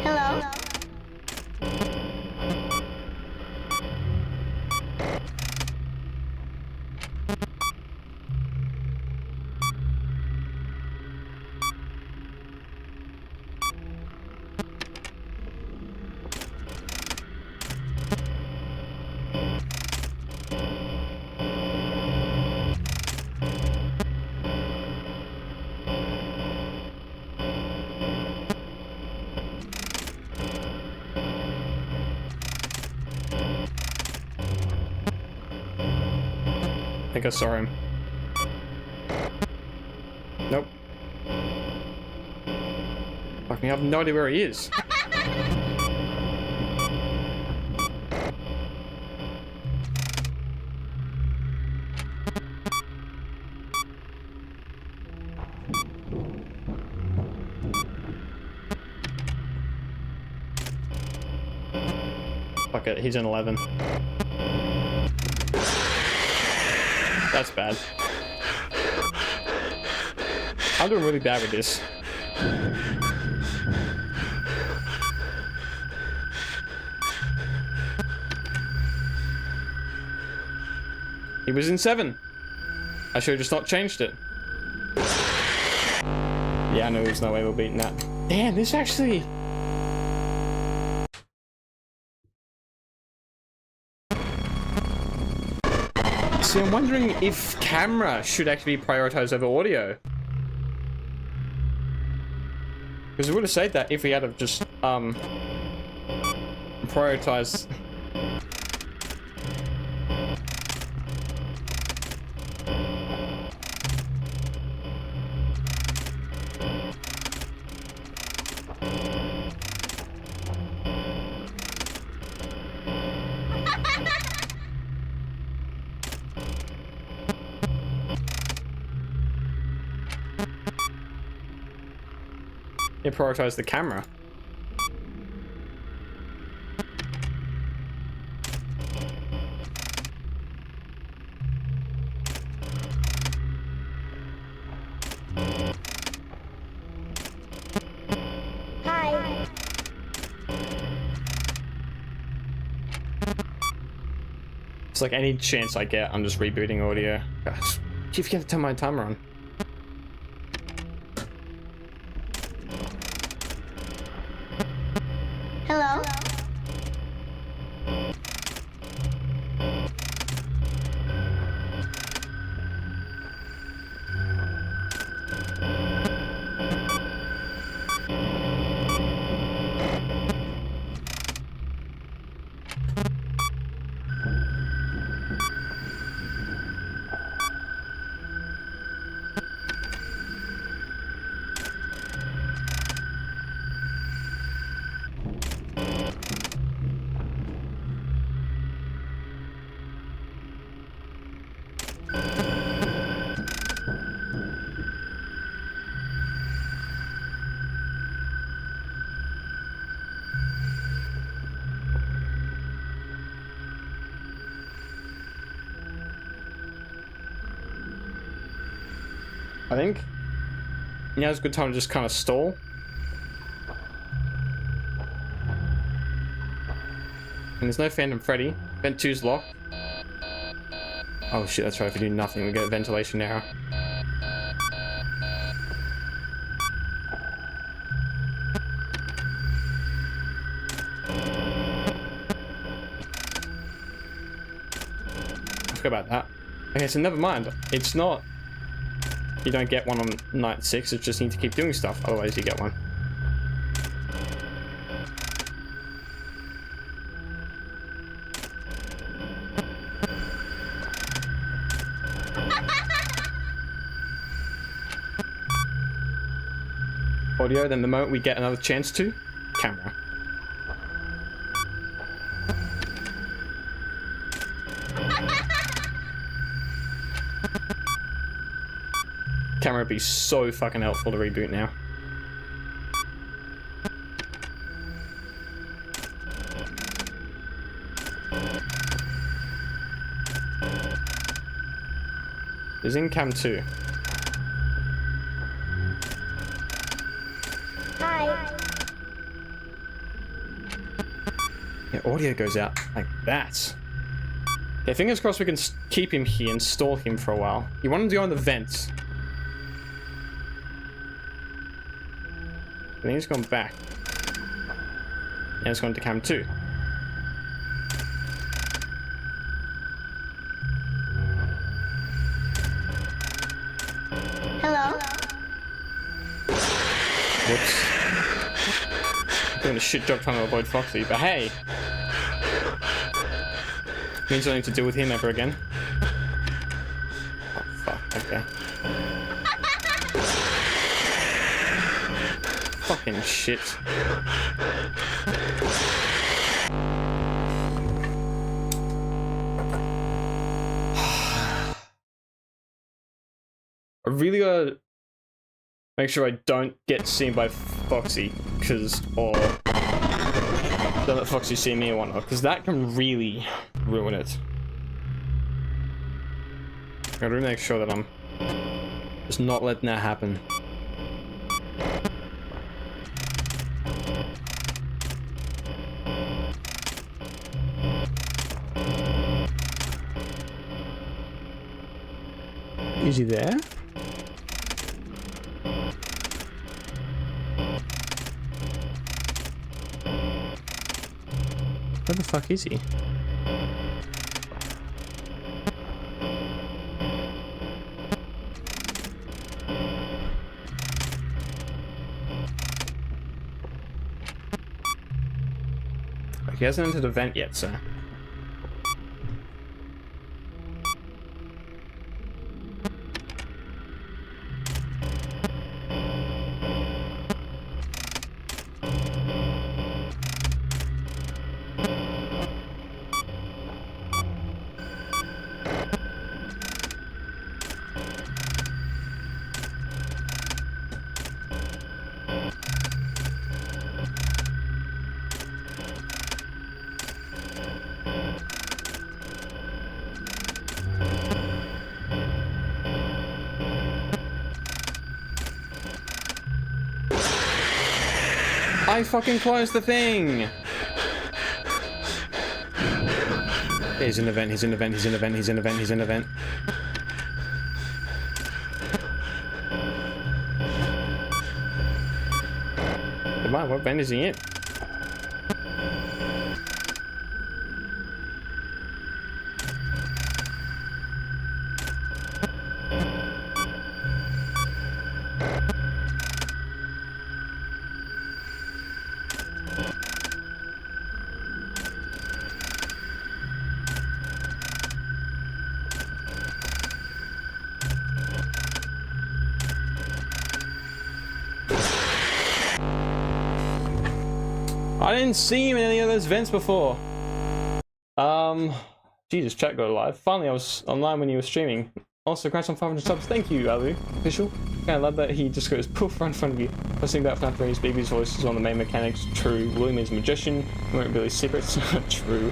Hello. I think I saw him. Nope. Fuck me, I have no idea where he is. Fuck it, he's in 11. That's bad. I'm doing really bad with this. He was in 7. I should have just not changed it. Yeah, I know there's no way we're beating that. Damn, this actually... See, I'm wondering if camera should actually be prioritized over audio. Because we would have said that if we had have just, prioritized... It prioritized the camera. Hi. It's like any chance I get, I'm just rebooting audio. Gosh, you forget to turn my timer on. Hello. I think now's a good time to just kind of stall. And there's no Phantom Freddy. Vent 2's locked. Oh shit, that's right, if we do nothing, we get a ventilation error. I forgot about that. Okay, so never mind. It's not... You don't get one on night 6, you just need to keep doing stuff, otherwise you get one. Audio, then the moment we get another chance to, camera. Camera would be so fucking helpful to reboot now. Is in cam 2. Hi. Yeah, audio goes out like that. Okay, fingers crossed we can keep him here and stall him for a while. You want him to go in the vents. I think he's gone back. Yeah, it's gone to cam 2. Hello. Whoops. Doing a shit job trying to avoid Foxy, but hey! Means I don't need to deal with him ever again. Oh fuck, okay. Fucking shit. I really gotta make sure I don't get seen by Foxy, or don't let Foxy see me or whatnot, because that can really ruin it. I gotta make sure that I'm just not letting that happen. Is he there? Where the fuck is he? He hasn't entered the vent yet, so... I fucking closed the thing! He's in the vent, he's in the vent, he's in the vent, he's in the vent, he's in the vent. Come on, what vent is he in? I didn't see him in any of those vents before. Jesus, chat got live. Finally, I was online when you were streaming. Also, congrats on 500 subs. Thank you, Alu. Official. I love that he just goes poof right in front of you. I was thinking about FNAF 3's Baby's voice is one of the main mechanics. True. William is a magician. We weren't really secrets. True.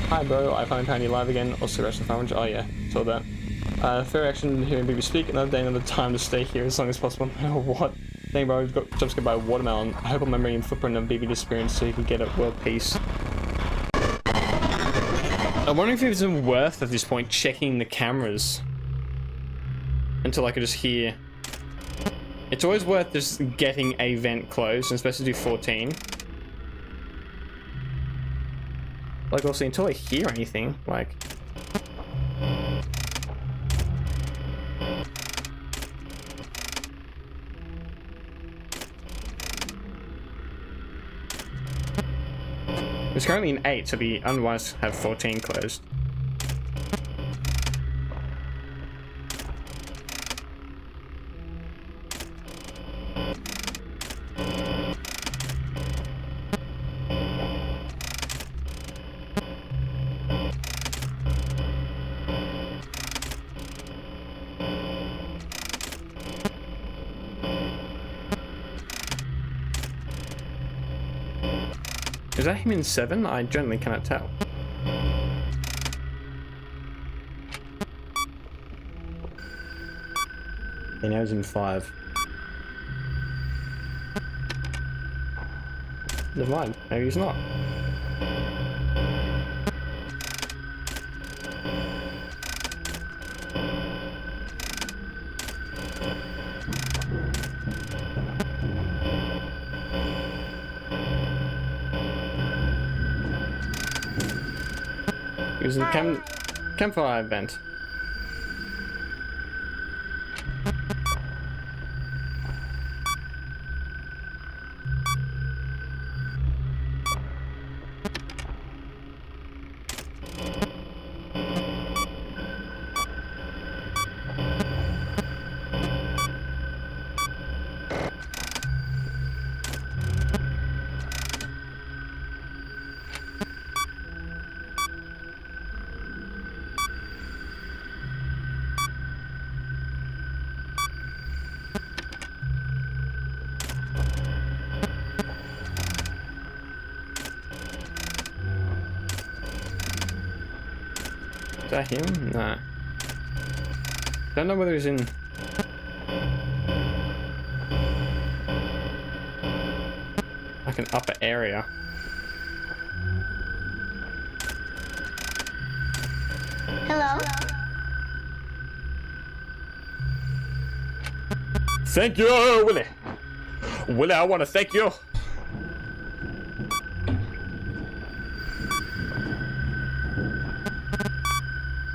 Hi, bro. I finally found you live again. Also, congrats on 500. Oh, yeah. Saw that. Fair action hearing people speak. Another day, another time to stay here as long as possible, no matter what. Dang, bro, got jumpscared by a watermelon. I hope I'm remembering the footprint of BB experience so you can get a world peace. I'm wondering if it's even worth at this point checking the cameras until I could just hear. It's always worth just getting a vent closed, and especially do 14. Like, also, until I hear anything, like. It's currently in 8, so we otherwise have 14 closed. Is that him in 7? I generally cannot tell. He now he's in 5. Never mind, maybe he's not. He was in the campfire event. Is that him? Nah. Don't know whether he's in. Like an upper area. Hello? Thank you, Willie. Willie, I want to thank you.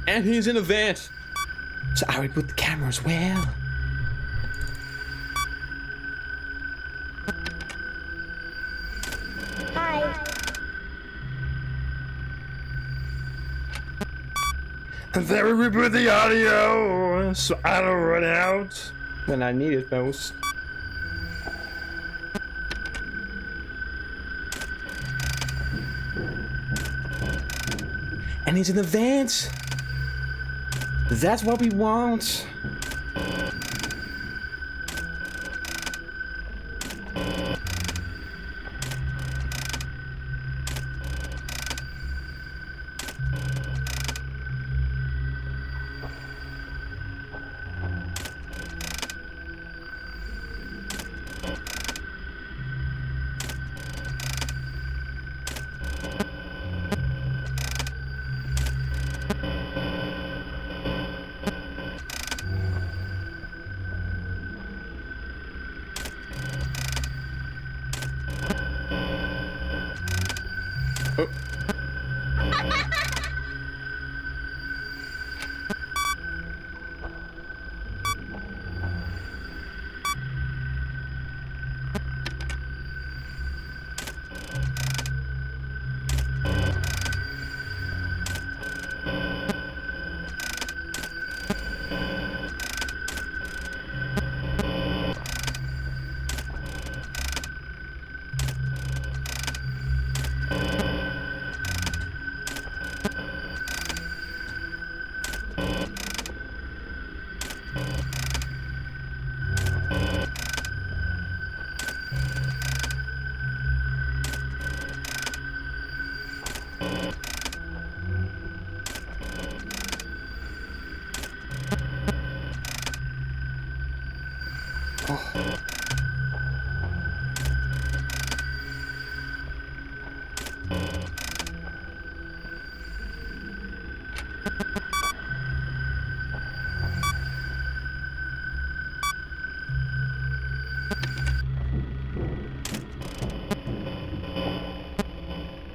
And he's in a vent. So I would put the camera as well. Hi. And there we put the audio, so I don't run out when I need it most. And he's in the vent. That's what we want.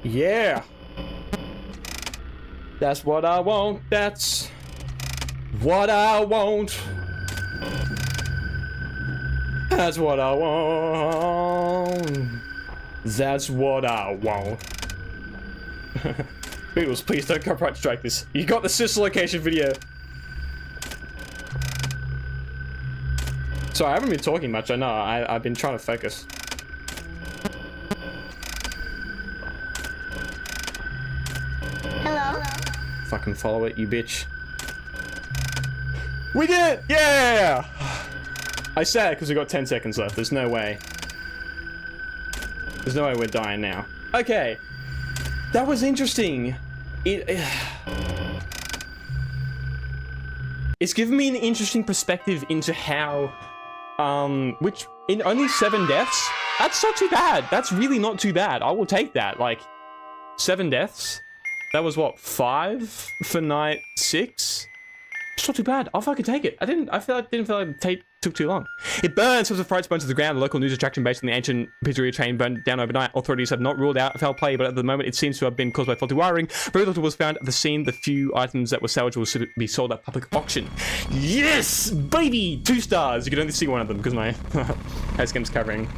Yeah. That's what I want. That's what I want. That's what I want. That's what I want. Beatles, please don't copyright strike this. You got the sister location video. Sorry, I haven't been talking much. I know. I've been trying to focus. Hello? Fucking follow it, you bitch. We did it! Yeah! I said it because we got 10 seconds left. There's no way. There's no way we're dying now. Okay. That was interesting. It's given me an interesting perspective into how, which, in only 7 deaths, that's not too bad. That's really not too bad. I will take that. Like, 7 deaths? That was what, 5 for night 6? It's not too bad. I'll fucking take it. I didn't feel like it took too long. It burns. Some of the frights burned to the ground. The local news attraction based on the ancient pizzeria chain burned down overnight. Authorities have not ruled out foul play, but at the moment it seems to have been caused by faulty wiring. Very little was found at the scene. The few items that were salvaged will be sold at public auction. Yes, baby! 2 stars. You can only see one of them because my house game's covering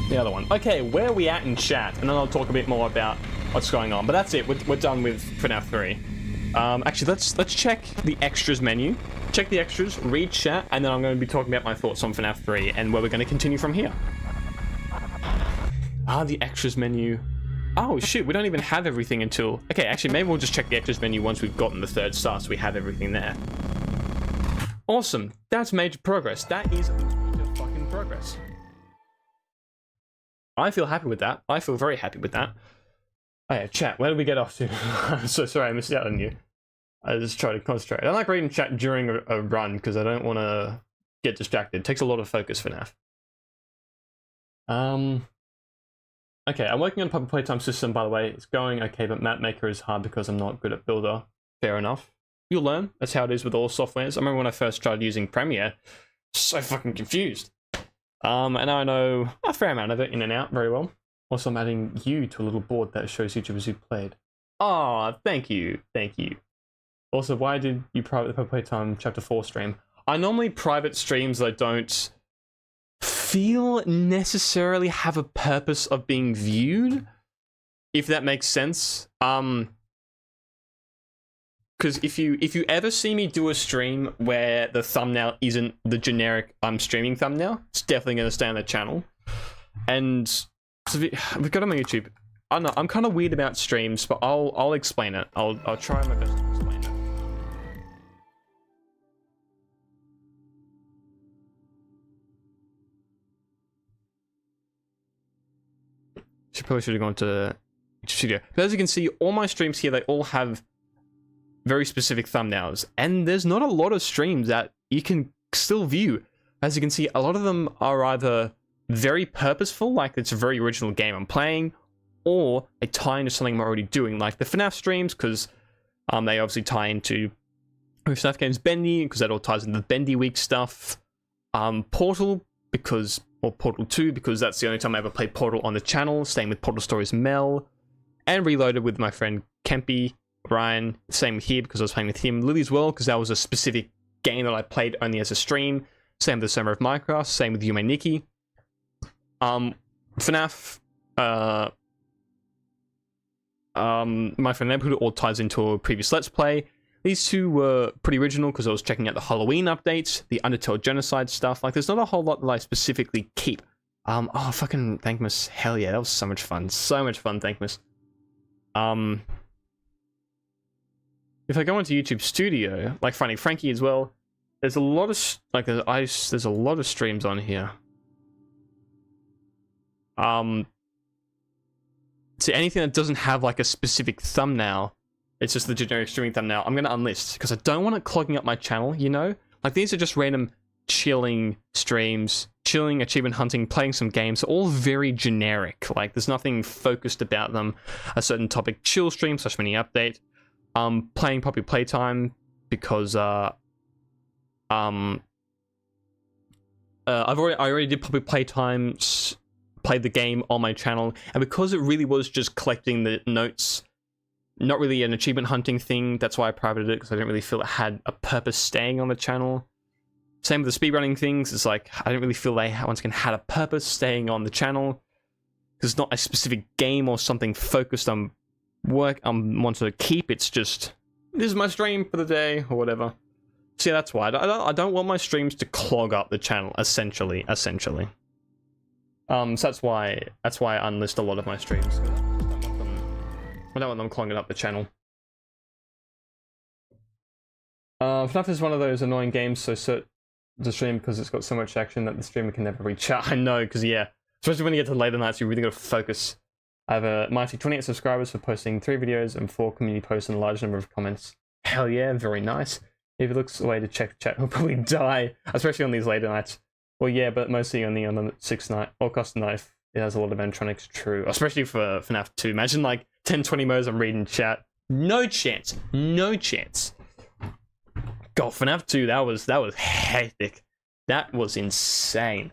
the other one. Okay, where are we at in chat? And then I'll talk a bit more about what's going on. But that's it. We're done with FNAF 3. Actually, let's check the extras menu. Check the extras, read chat, and then I'm going to be talking about my thoughts on FNAF 3 and where we're going to continue from here. The extras menu. Oh, shit, we don't even have everything until... Okay, actually, maybe we'll just check the extras menu once we've gotten the 3rd star so we have everything there. Awesome. That's major progress. That is major fucking progress. I feel happy with that. I feel very happy with that. Oh yeah, chat, where did we get off to? I'm so sorry I missed out on you. I just try to concentrate. I don't like reading chat during a run because I don't want to get distracted. It takes a lot of focus for FNAF. Okay, I'm working on a public playtime system, by the way. It's going okay, but map maker is hard because I'm not good at builder. Fair enough. You'll learn. That's how it is with all softwares. I remember when I first started using Premiere, so fucking confused. And I know a fair amount of it in and out very well. Also, I'm adding you to a little board that shows YouTubers who played. Oh, thank you. Thank you. Also, why did you private the Public Playtime Chapter 4 stream? I normally private streams that I don't feel necessarily have a purpose of being viewed, if that makes sense. Because if you ever see me do a stream where the thumbnail isn't the generic I'm streaming thumbnail, it's definitely going to stay on the channel. And so we've got it on my YouTube. I don't know, I'm kind of weird about streams, but I'll explain it. I'll try my best to explain it. Probably should have gone to YouTube Studio. But as you can see, all my streams here, they all have very specific thumbnails. And there's not a lot of streams that you can still view. As you can see, a lot of them are either very purposeful, like it's a very original game I'm playing, or they tie into something I'm already doing, like the FNAF streams, because they obviously tie into FNAF Games Bendy, because that all ties into the Bendy Week stuff. Portal, because... or Portal 2, because that's the only time I ever played Portal on the channel. Same with Portal Stories Mel. And Reloaded with my friend Kempy, Ryan. Same here, because I was playing with him. Lily's World, because that was a specific game that I played only as a stream. Same with the Summer of Minecraft. Same with Yume Nikki. FNAF, my friend Neighborhood all ties into a previous Let's Play. These two were pretty original because I was checking out the Halloween updates, the Undertale Genocide stuff. Like, there's not a whole lot that I specifically keep. Oh, fucking Thankmas. Hell yeah, that was so much fun. So much fun, Thankmas. If I go into YouTube Studio, like Finding Frankie as well, there's a lot of, there's a lot of streams on here. So anything that doesn't have, like, a specific thumbnail, it's just the generic streaming thumbnail, I'm going to unlist, because I don't want it clogging up my channel, you know? Like, these are just random chilling streams, chilling, achievement hunting, playing some games, all very generic. Like, there's nothing focused about them. A certain topic, chill stream, / mini update. Playing Poppy Playtime because I already did Poppy Playtime, played the game on my channel, and because it really was just collecting the notes, not really an achievement hunting thing, that's why I privated it, because I didn't really feel it had a purpose staying on the channel. Same with the speedrunning things, it's like, I didn't really feel they, once again, had a purpose staying on the channel, because it's not a specific game or something focused on work I want to keep, it's just, this is my stream for the day, or whatever. So yeah, that's why. I don't want my streams to clog up the channel, essentially. So that's why I unlist a lot of my streams. I don't want them clogging up the channel. FNAF is one of those annoying games, so the stream, because it's got so much action that the streamer can never reach out. I know, because yeah, especially when you get to later nights, you really got to focus. I have a mighty 28 subscribers for posting 3 videos and 4 community posts and a large number of comments. Hell yeah, very nice. If it looks away to check the chat, he'll probably die, especially on these later nights. Well, yeah, but mostly only on the 6th night, or custom night. It has a lot of animatronics, true. Especially for FNAF 2. Imagine like 10-20 modes I'm reading chat. No chance. No chance. God, FNAF 2, that was hectic. That was insane.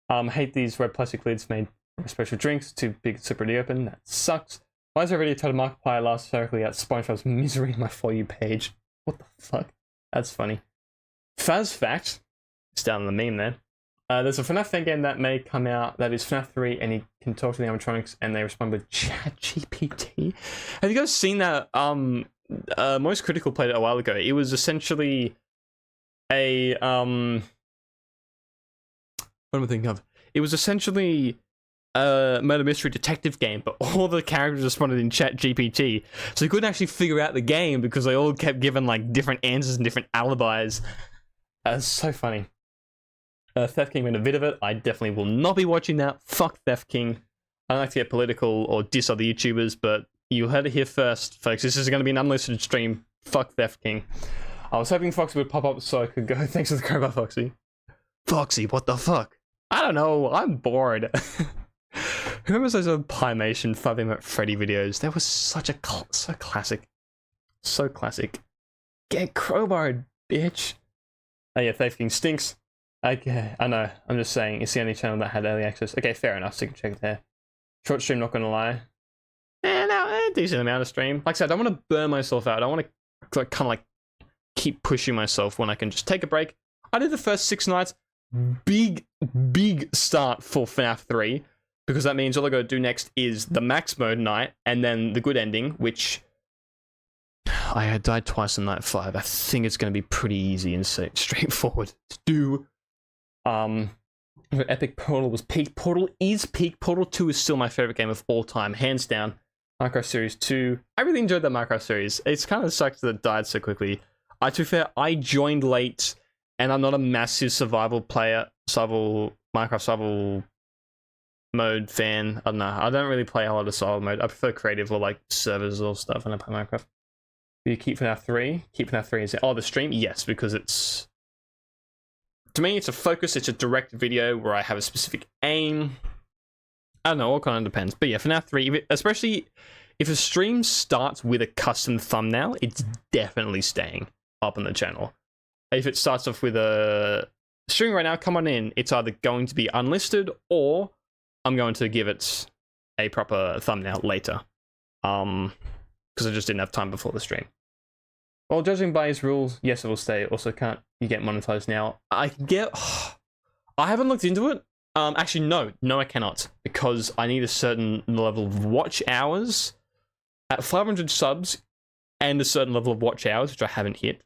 Hate these red plastic lids made for special drinks. Too big, separately open. That sucks. Why is there already a total Markiplier last directly at SpongeBob's misery in my For You page? What the fuck? That's funny. Faz fact. It's down in the meme there. There's a FNAF fan game that may come out that is FNAF 3, and you can talk to the animatronics and they respond with ChatGPT. Have you guys seen that? Most Critical played it a while ago. It was essentially a what am I thinking of? It was essentially a murder mystery detective game, but all the characters responded in ChatGPT, so you couldn't actually figure out the game because they all kept giving like different answers and different alibis. It's so funny. Theft King made a bit of it. I definitely will not be watching that. Fuck Theft King. I don't like to get political or diss other YouTubers, but you heard it here first, folks. This is going to be an unlisted stream. Fuck Theft King. I was hoping Foxy would pop up so I could go. Thanks for the crowbar, Foxy. Foxy, what the fuck? I don't know. I'm bored. Who remembers those old Pymation 5-minute Freddy videos? That was such a so classic. So classic. Get crowbarred, bitch. Oh yeah, Theft King stinks. Okay, I know. I'm just saying, it's the only channel that had early access. Okay, fair enough, so you can check it there. Short stream, not gonna lie. No, a decent amount of stream. Like I said, I don't want to burn myself out. I don't want to kind of like keep pushing myself when I can just take a break. I did the first 6 nights. Big start for FNAF 3. Because that means all I gotta do next is the max mode night, and then the good ending, which I had died twice in night 5. I think it's gonna be pretty easy and straightforward to do. Epic Portal was peak. Portal is peak. Portal 2 is still my favorite game of all time, hands down. Minecraft Series 2. I really enjoyed that Minecraft series. It's kind of sucks that it died so quickly. To be fair, I joined late, and I'm not a massive survival player. Minecraft survival mode fan. I don't know. I don't really play a lot of survival mode. I prefer creative or like servers or stuff when I play Minecraft. Do you keep FNAF 3? Keep FNAF 3 is it? Oh, the stream? Yes, because it's... To me, it's a focus, it's a direct video where I have a specific aim. I don't know, all kind of depends. But yeah, FNAF 3, especially if a stream starts with a custom thumbnail, it's definitely staying up on the channel. If it starts off with a stream right now, come on in, it's either going to be unlisted or I'm going to give it a proper thumbnail later. Because I just didn't have time before the stream. Well, judging by his rules, yes, it will stay. Also, can't you get monetized now? I haven't looked into it. Actually, no, I cannot, because I need a certain level of watch hours at 500 subs and a certain level of watch hours, which I haven't hit.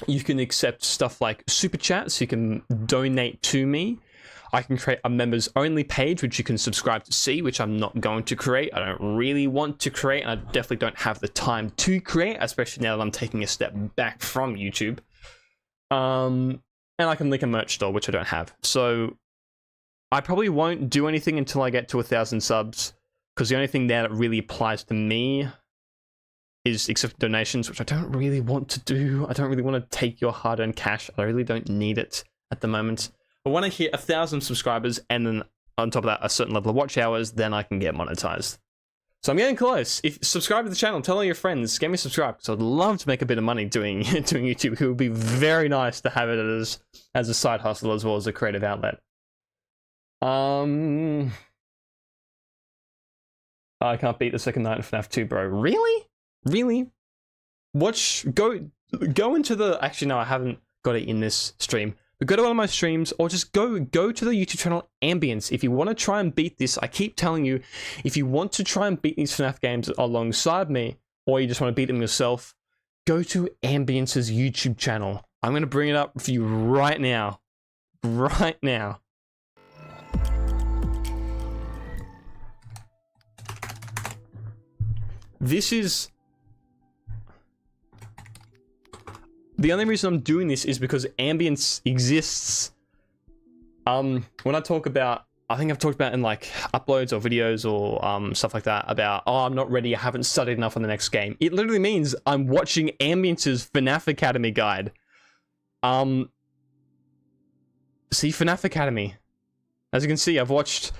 You can accept stuff like super chat, so you can donate to me. I can create a members only page, which you can subscribe to see, which I'm not going to create. I don't really want to create, and I definitely don't have the time to create, especially now that I'm taking a step back from YouTube. And I can link a merch store, which I don't have. So I probably won't do anything until I get to 1,000 subs, because the only thing there that really applies to me is accepting donations, which I don't really want to do. I don't really want to take your hard-earned cash. I really don't need it. at the moment. But when I hit 1,000 subscribers and then on top of that a certain level of watch hours, then I can get monetized. So I'm getting close. If subscribe to the channel, tell all your friends, get me subscribed, because I'd love to make a bit of money doing YouTube. It would be very nice to have it as a side hustle as well as a creative outlet. I can't beat the second night in FNAF 2, bro. Really? Really? Go into the... Actually, no, I haven't got it in this stream. But go to one of my streams, or just go to the YouTube channel Ambience. If you want to try and beat this, I keep telling you, if you want to try and beat these FNAF games alongside me, or you just want to beat them yourself, go to Ambience's YouTube channel. I'm going to bring it up for you right now. Right now. This is... The only reason I'm doing this is because Ambience exists. When I talk about... I think I've talked about in like uploads or videos or stuff like that about, oh, I'm not ready, I haven't studied enough on the next game. It literally means I'm watching Ambience's FNAF Academy guide. See, FNAF Academy. As you can see, I've watched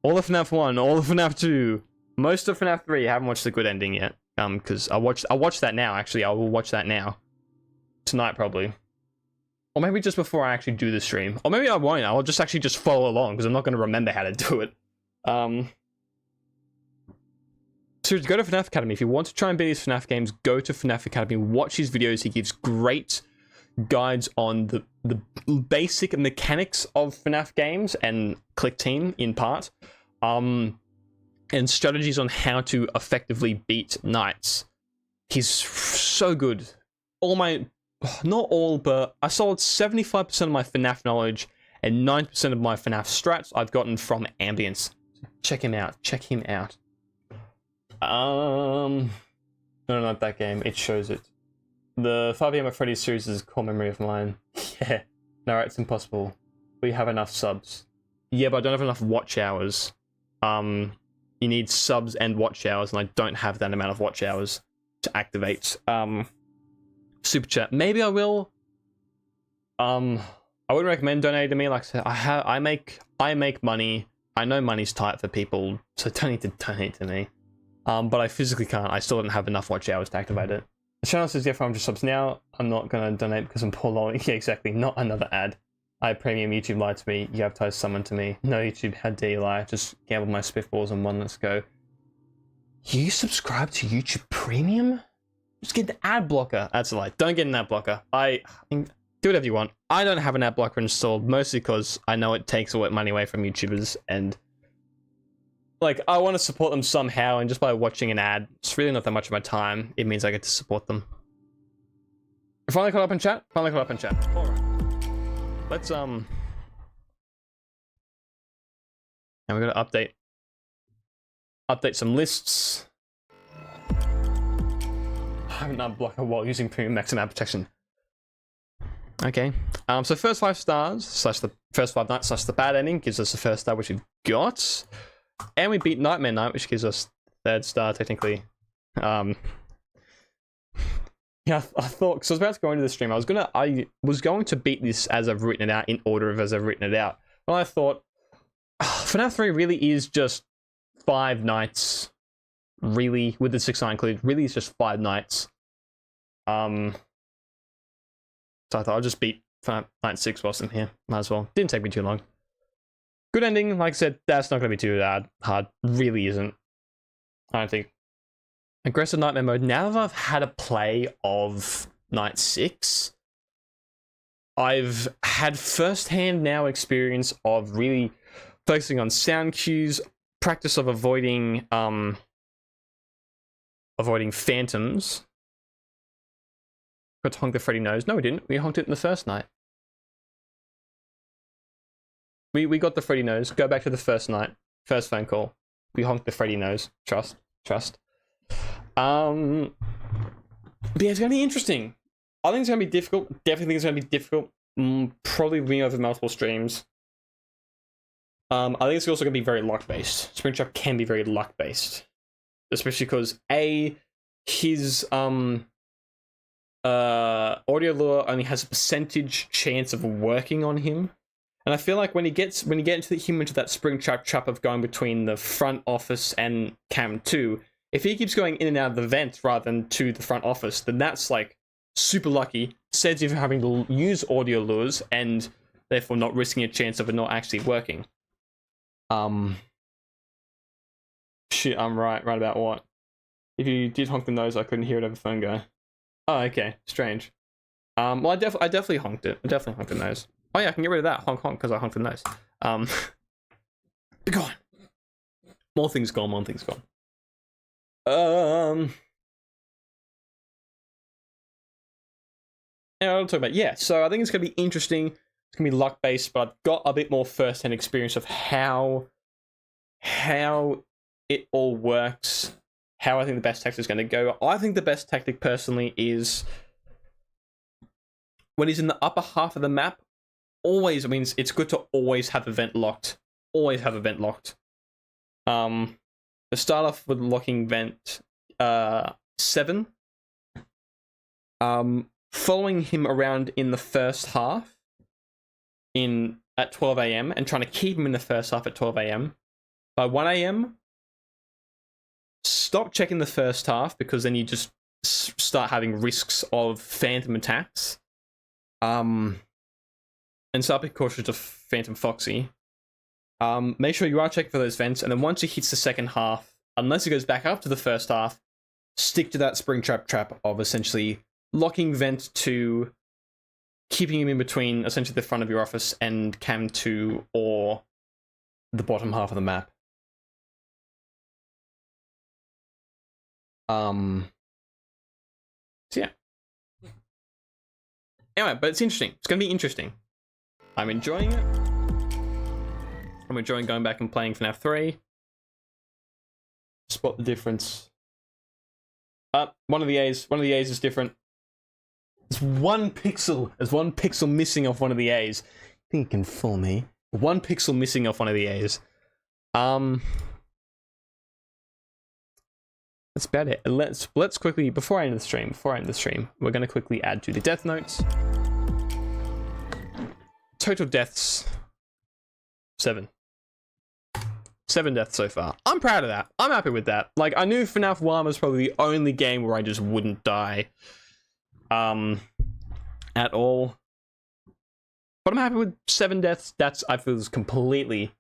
all of FNAF 1, all of FNAF 2, most of FNAF 3. I haven't watched the good ending yet. Because I'll watch that now, actually. I will watch that now. Tonight, probably. Or maybe just before I actually do the stream. Or maybe I won't. I'll just actually just follow along, because I'm not going to remember how to do it. So go to FNAF Academy. If you want to try and beat these FNAF games, go to FNAF Academy. Watch his videos. He gives great guides on the basic mechanics of FNAF games and Click Team in part. And strategies on how to effectively beat knights. He's so good. Not all, but I sold 75% of my FNAF knowledge and 9% of my FNAF strats I've gotten from Ambience. Check him out. Check him out. No, not that game. It shows it. The 5 AM at Freddy series is a core memory of mine. Yeah. No, it's impossible. We have enough subs. Yeah, but I don't have enough watch hours. You need subs and watch hours, and I don't have that amount of watch hours to activate. Super chat. Maybe I will. I wouldn't recommend donating to me. Like I said, I make money. I know money's tight for people, so don't need to donate to me. But I physically can't. I still don't have enough watch hours to activate it. The channel says yeah, 500 subs now. I'm not gonna donate because I'm poor lol. Yeah, exactly. Not another ad. I have premium. YouTube lied to me. You advertised someone to me. No, YouTube, how dare you lie? Just gambled my spitballs on one. Let's go. You subscribe to YouTube Premium? Just get the ad blocker. That's a lie. Don't get an ad blocker. Do whatever you want. I don't have an ad blocker installed, mostly because I know it takes money away from YouTubers, and like I want to support them somehow, and just by watching an ad, it's really not that much of my time. It means I get to support them. Finally caught up in chat. Finally caught up in chat. All right. Let's and we're gonna update some lists. I haven't done blocker while using premium max and ad protection. Okay. So first 5 stars slash the first 5 nights slash the bad ending gives us the first star, which we got, and we beat Nightmare Night, which gives us 3rd star technically. Yeah, I thought, because I was about to go into the stream, I was going to beat this as I've written it out in order of as I've written it out. But I thought, FNAF 3 really is just 5 nights. Really, with the 6 night included, really is just 5 nights. So I thought I'll just beat night 6 whilst I'm here. Might as well. Didn't take me too long. Good ending, like I said, that's not going to be too hard. Really isn't. I don't think. Aggressive Nightmare Mode. Now that I've had a play of night 6, I've had first-hand now experience of really focusing on sound cues, practice of avoiding phantoms. Got to honk the Freddy nose. No, we didn't. We honked it in the first night. We got the Freddy nose. Go back to the first night. First phone call. We honked the Freddy nose. Trust. But yeah, it's going to be interesting. I think it's going to be difficult. Definitely think it's going to be difficult. Probably winning over multiple streams. I think it's also going to be very luck-based. Springtrap can be very luck-based. Especially because, A, his audio lure only has a percentage chance of working on him. And I feel like when you get into that spring trap of going between the front office and cam 2, if he keeps going in and out of the vent rather than to the front office, then that's like super lucky. Saves you from having to use audio lures and therefore not risking a chance of it not actually working. Shit, I'm right about what? If you did honk the nose, I couldn't hear it over the phone guy. Oh, okay, strange. Well, I definitely honked it. I definitely honked the nose. Oh yeah, I can get rid of that honk because I honked the nose. Be gone. More things gone. Yeah, I'll talk about, yeah, so I think it's going to be interesting. It's going to be luck-based, but I've got a bit more first-hand experience of how it all works, how I think the best tactic is going to go. I think the best tactic, personally, is when he's in the upper half of the map, always, I mean, it's good to always have a vent locked. Always have a vent locked. To start off with locking vent 7. Following him around in the first half at 12 AM and trying to keep him in the first half at 12 AM. By 1 AM, stop checking the first half because then you just start having risks of phantom attacks. And start being cautious of Phantom Foxy. Make sure you are checking for those vents, and then once he hits the second half, unless it goes back up to the first half, stick to that spring trap of essentially locking vent to keeping him in between essentially the front of your office and cam 2 or the bottom half of the map. So yeah. Anyway, but it's interesting. It's going to be interesting. I'm enjoying it. I'm enjoying going back and playing FNAF 3. Spot the difference. One of the A's is different. There's one pixel missing off one of the A's. I think you can fool me. One pixel missing off one of the A's. That's about it. Let's quickly, before I end the stream, we're going to quickly add to the death notes. Total deaths, 7. 7 deaths so far. I'm proud of that. I'm happy with that. Like, I knew FNAF 1 was probably the only game where I just wouldn't die. At all. But I'm happy with 7 deaths. That's, I feel, is completely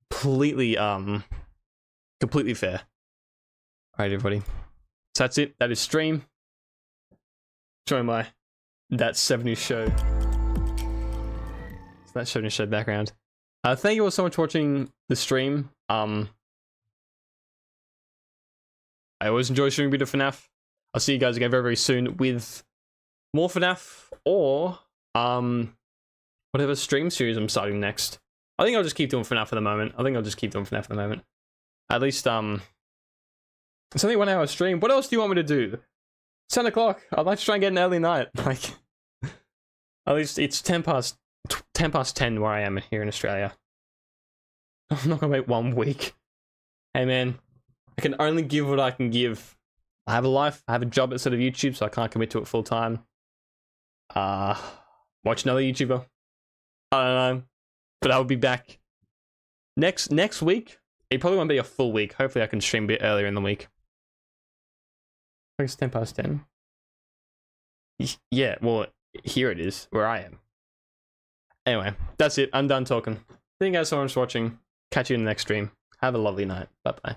fair. Alright, everybody. So that's it. That is stream. Showing that 70s show. So that 70s show background. Thank you all so much for watching the stream. I always enjoy streaming a bit of FNAF. I'll see you guys again very, very soon with more FNAF or whatever stream series I'm starting next. I think I'll just keep doing FNAF for the moment. At least, it's only 1 hour stream. What else do you want me to do? 10 o'clock. I'd like to try and get an early night. Like, at least it's 10 past 10 where I am here in Australia. I'm not gonna wait 1 week. Hey man, I can only give what I can give. I have a life, I have a job outside of YouTube, so I can't commit to it full time. Watch another YouTuber. I don't know. But I'll be back next week. It probably won't be a full week. Hopefully I can stream a bit earlier in the week. I guess 10 past 10. Yeah, well, here it is, where I am. Anyway, that's it. I'm done talking. Thank you guys so much for watching. Catch you in the next stream. Have a lovely night. Bye-bye.